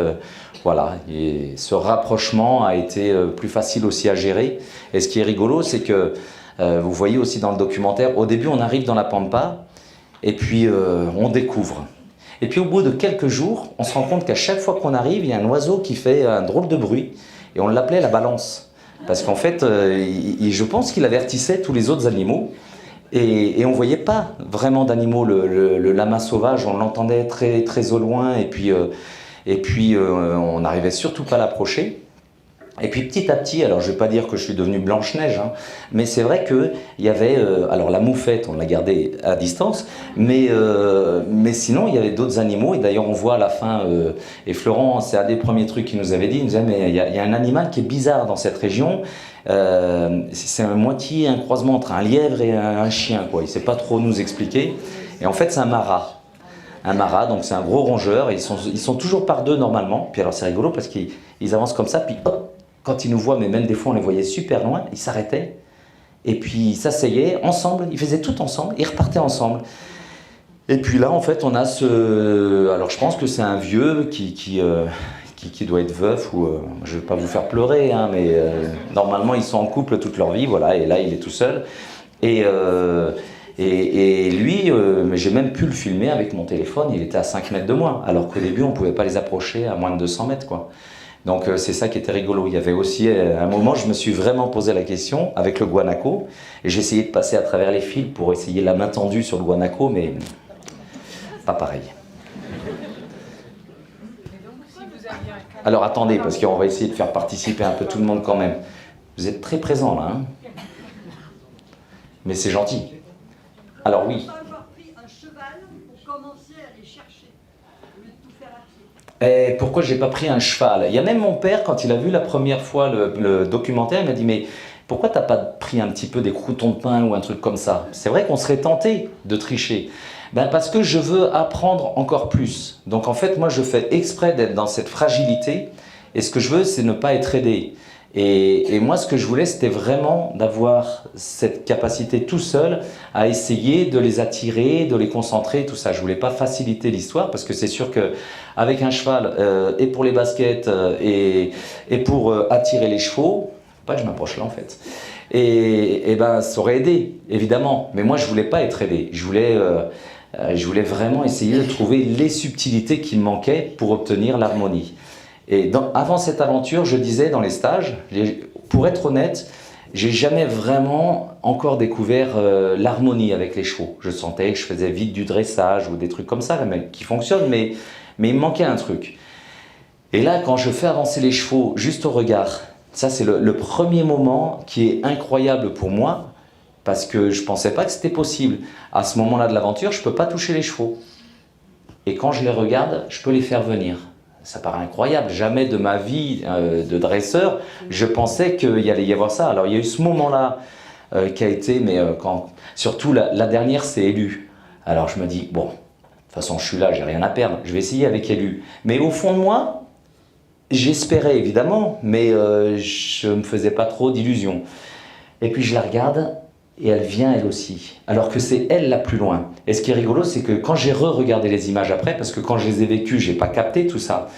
voilà. Et ce rapprochement a été plus facile aussi à gérer. Et ce qui est rigolo, c'est que vous voyez aussi dans le documentaire, au début on arrive dans la pampa et puis on découvre. Et puis au bout de quelques jours, on se rend compte qu'à chaque fois qu'on arrive, il y a un oiseau qui fait un drôle de bruit. Et on l'appelait la balance. Parce qu'en fait, je pense qu'il avertissait tous les autres animaux. Et on ne voyait pas vraiment d'animaux. Le lama sauvage, on l'entendait très, très au loin. Et puis on n'arrivait surtout pas à l'approcher. Et puis petit à petit, alors je ne vais pas dire que je suis devenu Blanche-Neige, hein, mais c'est vrai qu'il y avait, alors la moufette, on l'a gardée à distance, mais sinon il y avait d'autres animaux, et d'ailleurs on voit à la fin, et Florent, c'est un des premiers trucs qu'il nous avait dit, il nous disait mais il y a un animal qui est bizarre dans cette région, c'est un moitié, un croisement entre un lièvre et un chien, quoi. Il ne sait pas trop nous expliquer, et en fait c'est un marat. Un marat, donc c'est un gros rongeur, et ils sont toujours par deux normalement, puis alors c'est rigolo parce qu'ils avancent comme ça, puis hop, quand ils nous voient, mais même des fois on les voyait super loin, ils s'arrêtaient, et puis ils s'asseyaient ensemble, ils faisaient tout ensemble, ils repartaient ensemble. Et puis là en fait on a alors je pense que c'est un vieux qui doit être veuf, ou je ne vais pas vous faire pleurer, hein, mais normalement ils sont en couple toute leur vie, voilà, et là il est tout seul. Et lui, j'ai même pu le filmer avec mon téléphone, il était à 5 mètres de moi, alors qu'au début on ne pouvait pas les approcher à moins de 200 mètres, quoi. Donc c'est ça qui était rigolo. Il y avait aussi un moment, je me suis vraiment posé la question avec le guanaco, et j'ai essayé de passer à travers les fils pour essayer la main tendue sur le guanaco, mais pas pareil. Alors attendez, parce qu'on va essayer de faire participer un peu tout le monde quand même. Vous êtes très présents là, hein, mais c'est gentil. Alors oui. Et pourquoi j'ai pas pris un cheval? Il y a même mon père, quand il a vu la première fois le documentaire, il m'a dit mais pourquoi t'as pas pris un petit peu des croûtons de pain ou un truc comme ça? C'est vrai qu'on serait tenté de tricher. Parce que je veux apprendre encore plus. Donc en fait moi je fais exprès d'être dans cette fragilité, et ce que je veux c'est ne pas être aidé. Et moi ce que je voulais c'était vraiment d'avoir cette capacité tout seul à essayer de les attirer, de les concentrer, tout ça. Je voulais pas faciliter l'histoire, parce que c'est sûr que avec un cheval et pour les baskets et pour attirer les chevaux, pas que je m'approche là en fait, et ça aurait aidé évidemment, mais moi je voulais pas être aidé, je voulais vraiment essayer de trouver les subtilités qui me manquaient pour obtenir l'harmonie. Et avant cette aventure, je disais dans les stages, pour être honnête, j'ai jamais vraiment encore découvert l'harmonie avec les chevaux. Je sentais que je faisais vite du dressage ou des trucs comme ça, qui fonctionnent, mais il me manquait un truc. Et là, quand je fais avancer les chevaux juste au regard, ça c'est le premier moment qui est incroyable pour moi, parce que je pensais pas que c'était possible. À ce moment-là de l'aventure, je peux pas toucher les chevaux. Et quand je les regarde, je peux les faire venir. Ça paraît incroyable, jamais de ma vie de dresseur, je pensais qu'il y allait y avoir ça. Alors il y a eu ce moment-là qui a été, surtout la dernière c'est Élu. Alors je me dis, bon, de toute façon je suis là, j'ai rien à perdre, je vais essayer avec Élu. Mais au fond de moi, j'espérais évidemment, mais je ne me faisais pas trop d'illusions. Et puis je la regarde, et elle vient elle aussi, alors que c'est elle la plus loin. Et ce qui est rigolo, c'est que quand j'ai re-regardé les images après, parce que quand je les ai vécues, j'ai pas capté tout ça,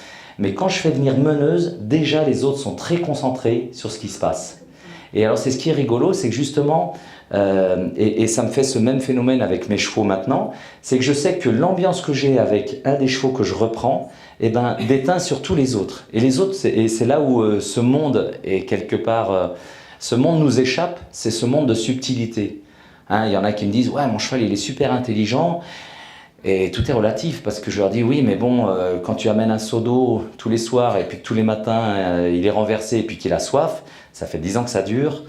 mais quand je fais venir Meneuse, déjà les autres sont très concentrés sur ce qui se passe. Et alors c'est ce qui est rigolo, c'est que justement, et ça me fait ce même phénomène avec mes chevaux maintenant, c'est que je sais que l'ambiance que j'ai avec un des chevaux que je reprends, déteint sur tous les autres. Et les autres, c'est là où ce monde est quelque part... ce monde nous échappe, c'est ce monde de subtilité. Hein, il y en a qui me disent « Ouais, mon cheval, il est super intelligent. » Et tout est relatif, parce que je leur dis « Oui, mais bon, quand tu amènes un seau d'eau tous les soirs, et puis que tous les matins, il est renversé, et puis qu'il a soif, ça fait 10 ans que ça dure. »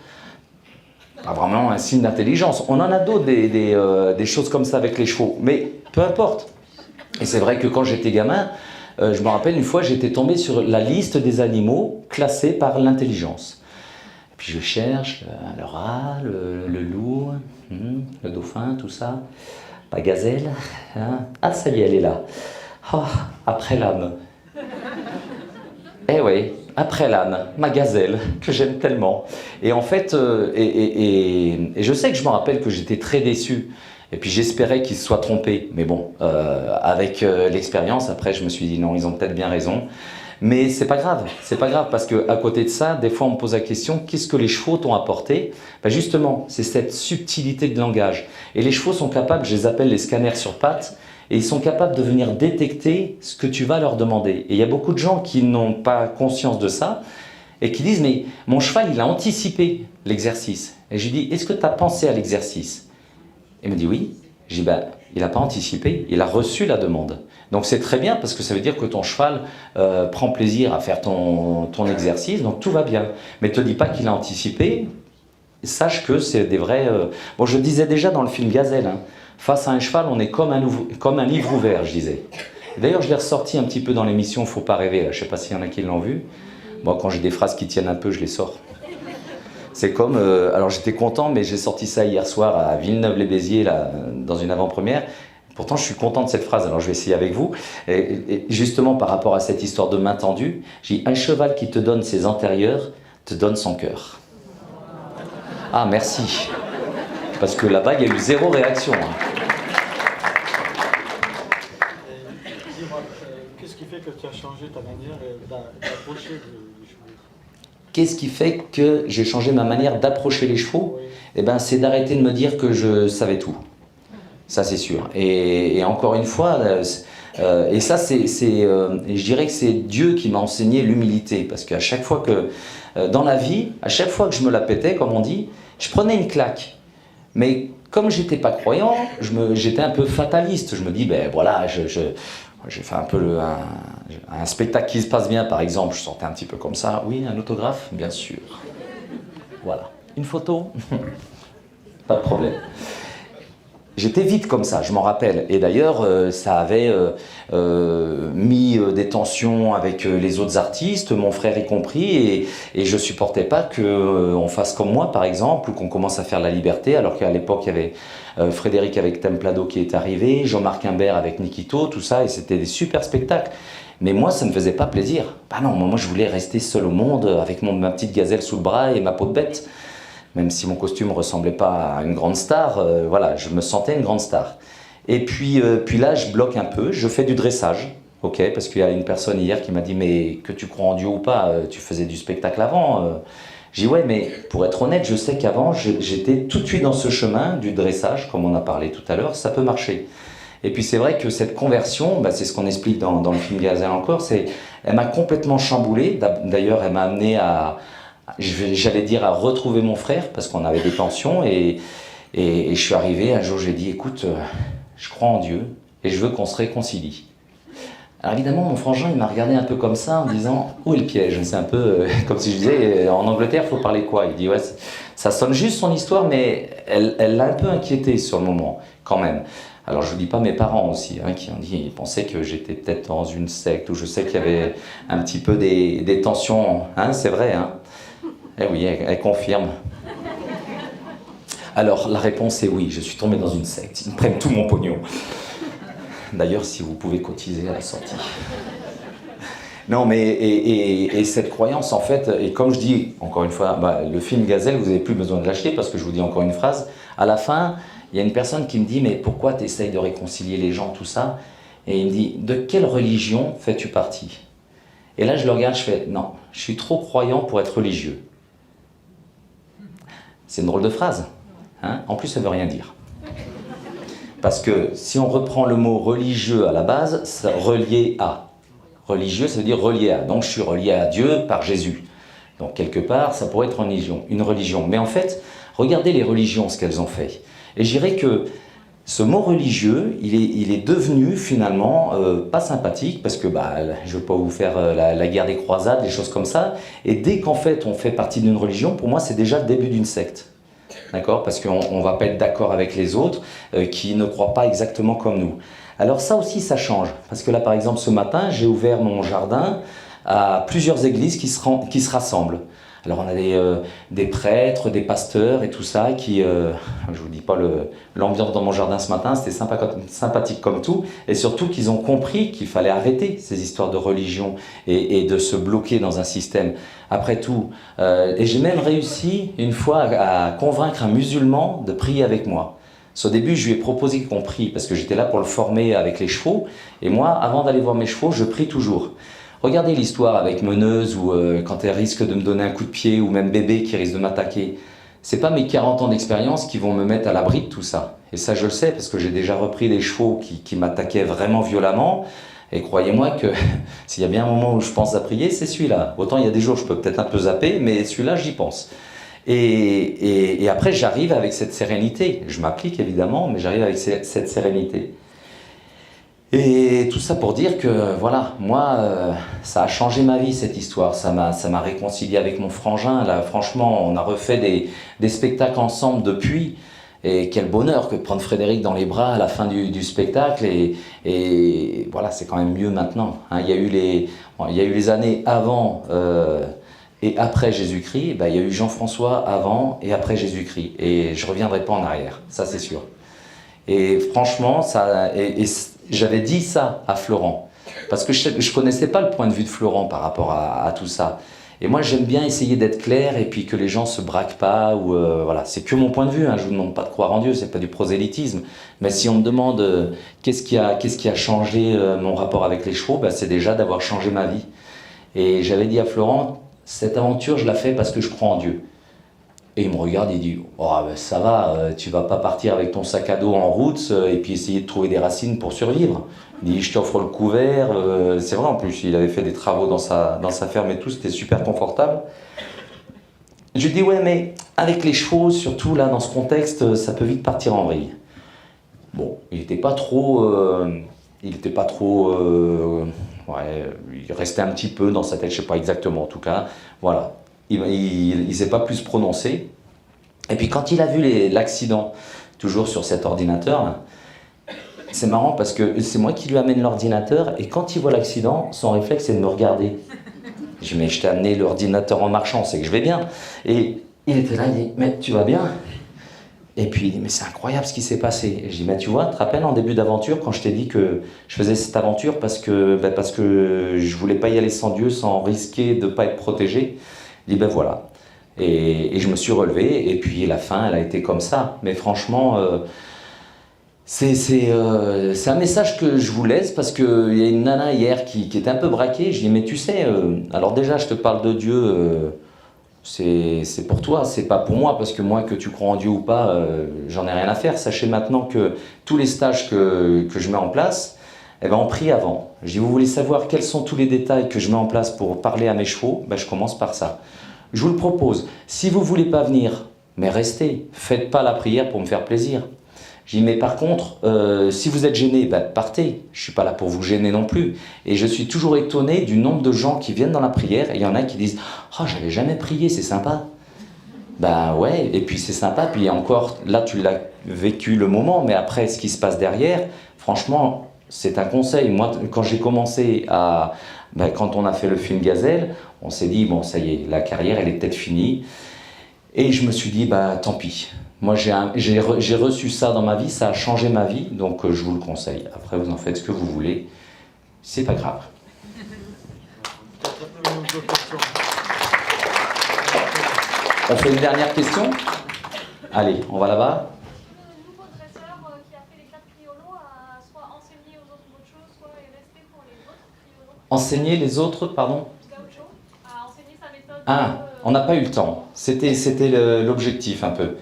pas vraiment un signe d'intelligence. On en a d'autres, des choses comme ça avec les chevaux, mais peu importe. Et c'est vrai que quand j'étais gamin, je me rappelle une fois, j'étais tombé sur la liste des animaux classés par l'intelligence. Puis je cherche le rat, le loup, le dauphin, tout ça. La gazelle. Hein. Ah, ça y est, elle est là. Oh, après l'âne. Eh oui, après l'âne, ma gazelle, que j'aime tellement. Et en fait, et je sais que je me rappelle que j'étais très déçu. Et puis j'espérais qu'ils se soient trompés. Mais bon, avec l'expérience, après, je me suis dit non, ils ont peut-être bien raison. Mais c'est pas grave parce qu'à côté de ça, des fois on me pose la question, qu'est-ce que les chevaux t'ont apporté? Ben justement, c'est cette subtilité de langage. Et les chevaux sont capables, je les appelle les scanners sur pattes, et ils sont capables de venir détecter ce que tu vas leur demander. Et il y a beaucoup de gens qui n'ont pas conscience de ça, et qui disent, mais mon cheval, il a anticipé l'exercice. Et je lui dis, est-ce que tu as pensé à l'exercice? Il me dit oui. Je dis, ben, il n'a pas anticipé, il a reçu la demande. Donc c'est très bien parce que ça veut dire que ton cheval prend plaisir à faire ton exercice, donc tout va bien. Mais ne te dis pas qu'il a anticipé, sache que c'est des vrais... Bon, je disais déjà dans le film Gazelle, hein, face à un cheval, on est comme un livre ouvert, je disais. D'ailleurs, je l'ai ressorti un petit peu dans l'émission Faut pas rêver, je ne sais pas s'il y en a qui l'ont vu. Bon, quand j'ai des phrases qui tiennent un peu, je les sors. C'est comme... alors j'étais content, mais j'ai sorti ça hier soir à Villeneuve-les-Béziers, là, dans une avant-première. Pourtant, je suis content de cette phrase, alors je vais essayer avec vous. Et justement, par rapport à cette histoire de main tendue, j'ai dit, un cheval qui te donne ses antérieurs te donne son cœur. Ah, merci. Parce que là-bas, il y a eu zéro réaction. Hein. Dis-moi, qu'est-ce qui fait que tu as changé ta manière d'approcher les chevaux? Qu'est-ce qui fait que j'ai changé ma manière d'approcher les chevaux? Eh ben, c'est d'arrêter de me dire que je savais tout. Ça, c'est sûr. Et encore une fois, et ça, je dirais que c'est Dieu qui m'a enseigné l'humilité. Parce qu'à chaque fois que, dans la vie, à chaque fois que je me la pétais, comme on dit, je prenais une claque. Mais comme j'étais pas croyant, j'étais un peu fataliste. Je me dis, ben voilà, j'ai fait un peu un spectacle qui se passe bien, par exemple. Je sortais un petit peu comme ça. Oui, un autographe, bien sûr. Voilà. Une photo? Pas de problème. J'étais vite comme ça, je m'en rappelle. Et d'ailleurs, ça avait mis des tensions avec les autres artistes, mon frère y compris, et je supportais pas qu'on fasse comme moi, par exemple, ou qu'on commence à faire la liberté, alors qu'à l'époque, il y avait Frédéric avec Templado qui est arrivé, Jean-Marc Imbert avec Nikito, tout ça, et c'était des super spectacles. Mais moi, ça ne me faisait pas plaisir. Bah non, moi, je voulais rester seul au monde, avec ma petite gazelle sous le bras et ma peau de bête. Même si mon costume ne ressemblait pas à une grande star, voilà, je me sentais une grande star. Et puis là, je bloque un peu, je fais du dressage, ok, parce qu'il y a une personne hier qui m'a dit « mais que tu crois en Dieu ou pas, tu faisais du spectacle avant ?» J'ai dit « ouais, mais pour être honnête, je sais qu'avant, j'étais tout de suite dans ce chemin du dressage, comme on a parlé tout à l'heure, ça peut marcher. » Et puis c'est vrai que cette conversion, bah, c'est ce qu'on explique dans le film Gazelle encore, elle m'a complètement chamboulé, d'ailleurs elle m'a amené à... J'allais dire à retrouver mon frère parce qu'on avait des tensions et je suis arrivé, un jour j'ai dit écoute, je crois en Dieu et je veux qu'on se réconcilie. Alors évidemment mon frangin il m'a regardé un peu comme ça en disant où est le piège? C'est un peu comme si je disais en Angleterre il faut parler quoi? Il dit ouais ça sonne juste son histoire mais elle l'a un peu inquiété sur le moment quand même. Alors je ne vous dis pas mes parents aussi, hein, qui ont dit, ils pensaient que j'étais peut-être dans une secte où je sais qu'il y avait un petit peu des tensions, hein, c'est vrai, hein. Eh oui, elle confirme. Alors, la réponse est oui, je suis tombé dans une secte. Ils me prennent tout mon pognon. D'ailleurs, si vous pouvez cotiser à la sortie. Non, mais et cette croyance, en fait, et comme je dis, encore une fois, bah, le film Gazelle, vous n'avez plus besoin de l'acheter parce que je vous dis encore une phrase. À la fin, il y a une personne qui me dit, mais pourquoi tu essayes de réconcilier les gens, tout ça? Et il me dit, de quelle religion fais-tu partie? Et là, je le regarde, je fais, non, je suis trop croyant pour être religieux. C'est une drôle de phrase. Hein? En plus, ça ne veut rien dire. Parce que si on reprend le mot religieux à la base, c'est relié à. Religieux, ça veut dire relié à. Donc, je suis relié à Dieu par Jésus. Donc, quelque part, ça pourrait être une religion. Mais en fait, regardez les religions, ce qu'elles ont fait. Et je dirais que ce mot religieux, il est devenu finalement pas sympathique, parce que bah, je ne veux pas vous faire la guerre des croisades, des choses comme ça. Et dès qu'en fait on fait partie d'une religion, pour moi c'est déjà le début d'une secte. d'accord? Parce qu'on ne va pas être d'accord avec les autres qui ne croient pas exactement comme nous. Alors ça aussi, ça change. Parce que là, par exemple, ce matin, j'ai ouvert mon jardin à plusieurs églises qui se rassemblent. Alors on a des prêtres, des pasteurs et tout ça qui, je vous dis pas l'ambiance dans mon jardin ce matin, c'était sympathique comme tout, et surtout qu'ils ont compris qu'il fallait arrêter ces histoires de religion et de se bloquer dans un système. Après tout, et j'ai même réussi une fois à convaincre un musulman de prier avec moi. Au début, je lui ai proposé qu'on prie parce que j'étais là pour le former avec les chevaux, et moi, avant d'aller voir mes chevaux, je prie toujours. Regardez l'histoire avec Meneuse ou quand elle risque de me donner un coup de pied ou même Bébé qui risque de m'attaquer. C'est pas mes 40 ans d'expérience qui vont me mettre à l'abri de tout ça. Et ça, je le sais parce que j'ai déjà repris des chevaux qui m'attaquaient vraiment violemment. Et croyez-moi que s'il y a bien un moment où je pense à prier, c'est celui-là. Autant il y a des jours je peux peut-être un peu zapper, mais celui-là, j'y pense. Et après, j'arrive avec cette sérénité. Je m'applique évidemment, mais j'arrive avec cette sérénité. Et tout ça pour dire que, voilà, moi, ça a changé ma vie, cette histoire. Ça m'a réconcilié avec mon frangin. Là, franchement, on a refait des spectacles ensemble depuis. Et quel bonheur que de prendre Frédéric dans les bras à la fin du spectacle. Et voilà, c'est quand même mieux maintenant. Hein, il y a eu les années avant et après Jésus-Christ. Ben, il y a eu Jean-François avant et après Jésus-Christ. Et je ne reviendrai pas en arrière, ça c'est sûr. Et franchement, j'avais dit ça à Florent, parce que je ne connaissais pas le point de vue de Florent par rapport à tout ça. Et moi, j'aime bien essayer d'être clair et puis que les gens ne se braquent pas. Voilà. C'est que mon point de vue, hein. Je ne vous demande pas de croire en Dieu, ce n'est pas du prosélytisme. Mais si on me demande qu'est-ce qui a changé mon rapport avec les chevaux, ben, c'est déjà d'avoir changé ma vie. Et j'avais dit à Florent, cette aventure, je la fais parce que je crois en Dieu. Et il me regarde et il dit « Oh, ben ça va, tu vas pas partir avec ton sac à dos en route et puis essayer de trouver des racines pour survivre. » Il dit « Je t'offre le couvert. » C'est vrai, en plus, il avait fait des travaux dans sa ferme et tout, c'était super confortable. Je lui dis « Ouais, mais avec les chevaux, surtout là, dans ce contexte, ça peut vite partir en vrille. » Bon, il n'était pas trop... ouais, il restait un petit peu dans sa tête, je ne sais pas exactement, en tout cas, voilà. Il ne s'est pas plus prononcé. Et puis quand il a vu l'accident, toujours sur cet ordinateur, c'est marrant parce que c'est moi qui lui amène l'ordinateur et quand il voit l'accident, son réflexe c'est de me regarder. Je dis mais je t'ai amené l'ordinateur en marchant, c'est que je vais bien. Et il était là, il dit mais tu vas bien? Et puis il dit mais c'est incroyable ce qui s'est passé. Et je dis mais tu vois, tu te rappelles en début d'aventure quand je t'ai dit que je faisais cette aventure parce que je voulais pas y aller sans Dieu, sans risquer de ne pas être protégé. Il dit ben voilà, et je me suis relevé, et puis la fin, elle a été comme ça. Mais franchement, c'est un message que je vous laisse, parce qu'il y a une nana hier qui était un peu braquée. Je dis mais tu sais, alors déjà je te parle de Dieu, c'est pour toi, c'est pas pour moi, parce que moi, que tu crois en Dieu ou pas, j'en ai rien à faire. Sachez maintenant que tous les stages que je mets en place, eh ben, on prie avant. Je dis, vous voulez savoir quels sont tous les détails que je mets en place pour parler à mes chevaux? Ben, je commence par ça. Je vous le propose. Si vous ne voulez pas venir, mais restez. Faites pas la prière pour me faire plaisir. Je dis, mais par contre, si vous êtes gêné, ben, partez. Je ne suis pas là pour vous gêner non plus. Et je suis toujours étonné du nombre de gens qui viennent dans la prière. Et il y en a qui disent, « Oh, j'avais jamais prié, c'est sympa. » Ben ouais, et puis c'est sympa. Puis encore, là, tu l'as vécu le moment. Mais après, ce qui se passe derrière, franchement... C'est un conseil. Moi, quand j'ai commencé quand on a fait le film Gazelle, on s'est dit, bon, ça y est, la carrière, elle est peut-être finie. Et je me suis dit, bah, tant pis. Moi, j'ai reçu ça dans ma vie, ça a changé ma vie, donc je vous le conseille. Après, vous en faites ce que vous voulez. C'est pas grave. On fait une dernière question? Allez, on va là-bas. Enseigner les autres, pardon? Ah, on n'a pas eu le temps. C'était l'objectif un peu.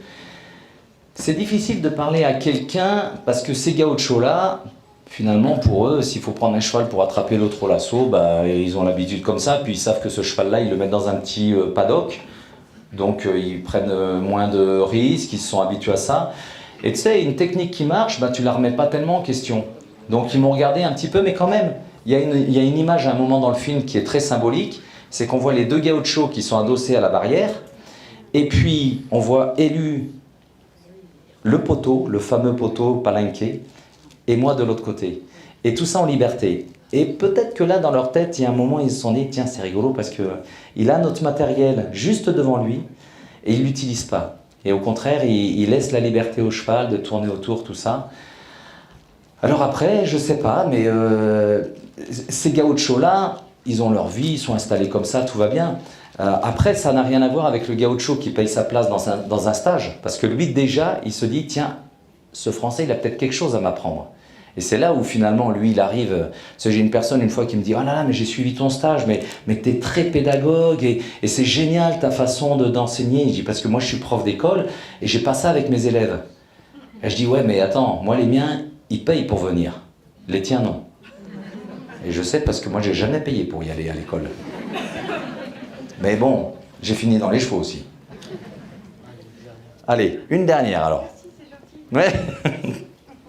C'est difficile de parler à quelqu'un parce que ces gauchos-là, finalement pour eux, s'il faut prendre un cheval pour attraper l'autre au lasso, bah, ils ont l'habitude comme ça, puis ils savent que ce cheval-là, ils le mettent dans un petit paddock. Donc ils prennent moins de risques, ils se sont habitués à ça. Et tu sais, une technique qui marche, bah, tu ne la remets pas tellement en question. Donc ils m'ont regardé un petit peu, mais quand même. Il y a une image à un moment dans le film qui est très symbolique, c'est qu'on voit les deux gauchos qui sont adossés à la barrière, et puis on voit Élu le poteau, le fameux poteau palenqué, et moi de l'autre côté. Et tout ça en liberté. Et peut-être que là, dans leur tête, il y a un moment, ils se sont dit, tiens, c'est rigolo parce qu'il a notre matériel juste devant lui et il ne l'utilise pas. Et au contraire, il laisse la liberté au cheval de tourner autour, tout ça. Alors après, je sais pas, mais ces gauchos-là, ils ont leur vie, ils sont installés comme ça, tout va bien. Après, ça n'a rien à voir avec le gaucho qui paye sa place dans un stage. Parce que lui, déjà, il se dit, tiens, ce Français, il a peut-être quelque chose à m'apprendre. Et c'est là où finalement, lui, il arrive. J'ai une personne une fois qui me dit « Oh là là, mais j'ai suivi ton stage, mais tu es très pédagogue et c'est génial ta façon d'enseigner. » Je dis « Parce que moi, je suis prof d'école et j'ai pas ça avec mes élèves. » Et je dis « Ouais, mais attends, moi, les miens, ils payent pour venir. Les tiens, non. » Et je sais parce que moi, j'ai jamais payé pour y aller à l'école. Mais bon, j'ai fini dans les chevaux aussi. Allez, une dernière alors. Merci, c'est gentil. Ouais.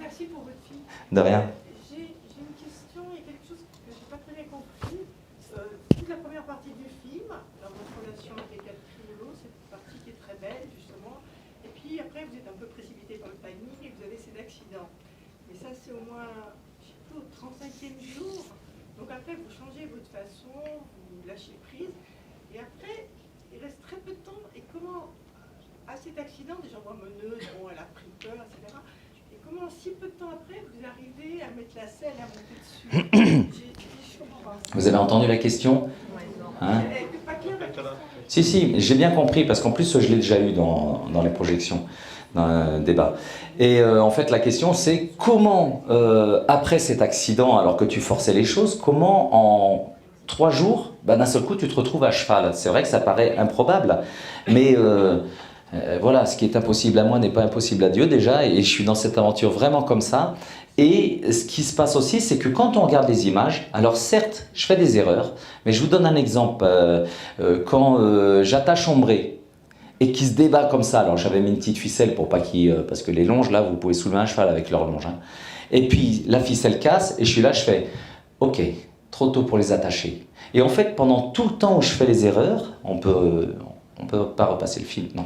Merci pour votre fille. De rien. J'ai une question, il y a quelque chose que je n'ai pas très bien compris. Toute la première partie du film, dans votre relation avec les quatre criolos, c'est une partie qui est très belle, justement. Et puis après, vous êtes un peu précipité par le timing et vous avez cet accident. Mais ça, c'est au moins, je sais plus, au 35e jour. Donc après, vous changez votre façon, vous lâchez prise. Et après, il reste très peu de temps. Et comment, à cet accident, déjà, moi, meneuse, bon, elle a pris peur, etc. Et comment, si peu de temps après, vous arrivez à mettre la selle et à monter dessus? Je comprends pas. Vous avez entendu la question? Hein? Pas clair, la question. Si, j'ai bien compris, parce qu'en plus, je l'ai déjà eu dans les projections, dans un débat. Et en fait, la question, c'est comment, après cet accident, alors que tu forçais les choses, comment en 3 jours, d'un seul coup, tu te retrouves à cheval? C'est vrai que ça paraît improbable, mais voilà, ce qui est impossible à moi n'est pas impossible à Dieu déjà, et je suis dans cette aventure vraiment comme ça. Et ce qui se passe aussi, c'est que quand on regarde les images, alors certes, je fais des erreurs, mais je vous donne un exemple. Quand j'attache Ombré et qu'il se débat comme ça, alors j'avais mis une petite ficelle pour pas qu'il... parce que les longes, là, vous pouvez soulever un cheval avec leur longe. Hein. Et puis la ficelle casse, et je suis là, je fais « Ok, trop tôt pour les attacher ». Et en fait, pendant tout le temps où je fais les erreurs, on peut pas repasser le film, non.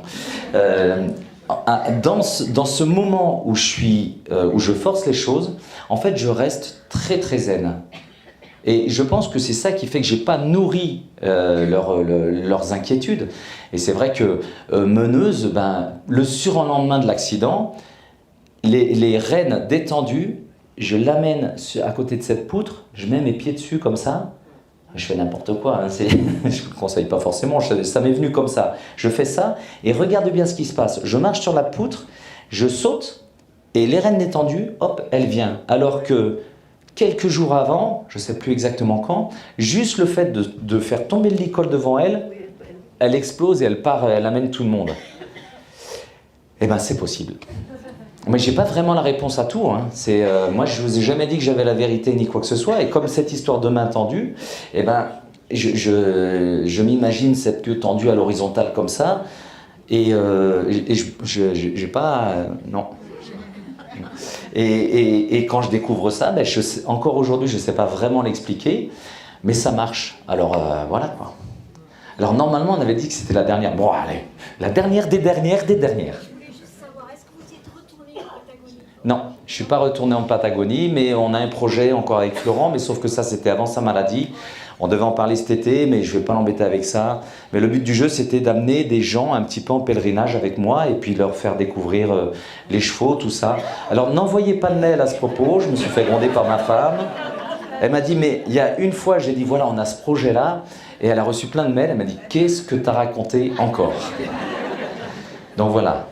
Dans ce moment où je force les choses, en fait, je reste très très zen. Et je pense que c'est ça qui fait que j'ai pas nourri leurs inquiétudes. Et c'est vrai que meneuse, le surlendemain de l'accident, les rênes détendues, je l'amène à côté de cette poutre, je mets mes pieds dessus comme ça. Je fais n'importe quoi, hein, je ne vous conseille pas forcément, ça m'est venu comme ça. Je fais ça et regarde bien ce qui se passe. Je marche sur la poutre, je saute et les rênes détendues, hop, elle vient. Alors que quelques jours avant, je ne sais plus exactement quand, juste le fait de faire tomber le licol devant elle, elle explose et elle part, elle amène tout le monde. Eh bien, c'est possible. Mais j'ai pas vraiment la réponse à tout. Hein. Moi, je vous ai jamais dit que j'avais la vérité ni quoi que ce soit. Et comme cette histoire de main tendue, eh ben, je m'imagine cette queue tendue à l'horizontale comme ça. Et j'ai pas... non. Et quand je découvre ça, encore aujourd'hui, je sais pas vraiment l'expliquer. Mais ça marche. Alors, voilà quoi. Alors, normalement, on avait dit que c'était la dernière. Bon, allez. La dernière des dernières des dernières. Non, je ne suis pas retourné en Patagonie, mais on a un projet encore avec Florent, mais sauf que ça, c'était avant sa maladie. On devait en parler cet été, mais je ne vais pas l'embêter avec ça. Mais le but du jeu, c'était d'amener des gens un petit peu en pèlerinage avec moi et puis leur faire découvrir les chevaux, tout ça. Alors, n'envoyez pas de mail à ce propos, je me suis fait gronder par ma femme. Elle m'a dit, mais il y a une fois, j'ai dit, voilà, on a ce projet-là, et elle a reçu plein de mails, elle m'a dit, qu'est-ce que tu as raconté encore? Donc voilà.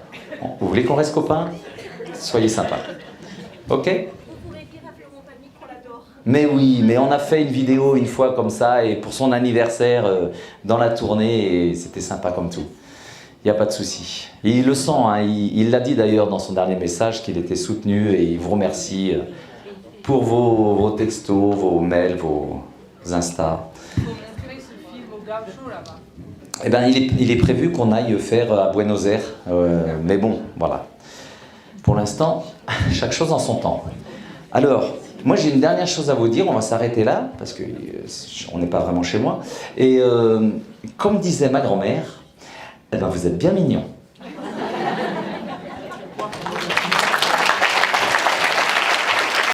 Vous voulez qu'on reste copains? Soyez sympa. Ok? Mais oui, mais on a fait une vidéo une fois comme ça, et pour son anniversaire dans la tournée, et c'était sympa comme tout. Il n'y a pas de souci. Et il le sent, hein, il l'a dit d'ailleurs dans son dernier message qu'il était soutenu, et il vous remercie pour vos textos, vos mails, vos Insta. Il faut montrer ce film au gaucho là-bas. Eh bien, il est prévu qu'on aille faire à Buenos Aires, mais bon, voilà. Pour l'instant, chaque chose en son temps. Alors, moi j'ai une dernière chose à vous dire, on va s'arrêter là, parce qu'on n'est pas vraiment chez moi. Et comme disait ma grand-mère, eh ben, vous êtes bien mignons.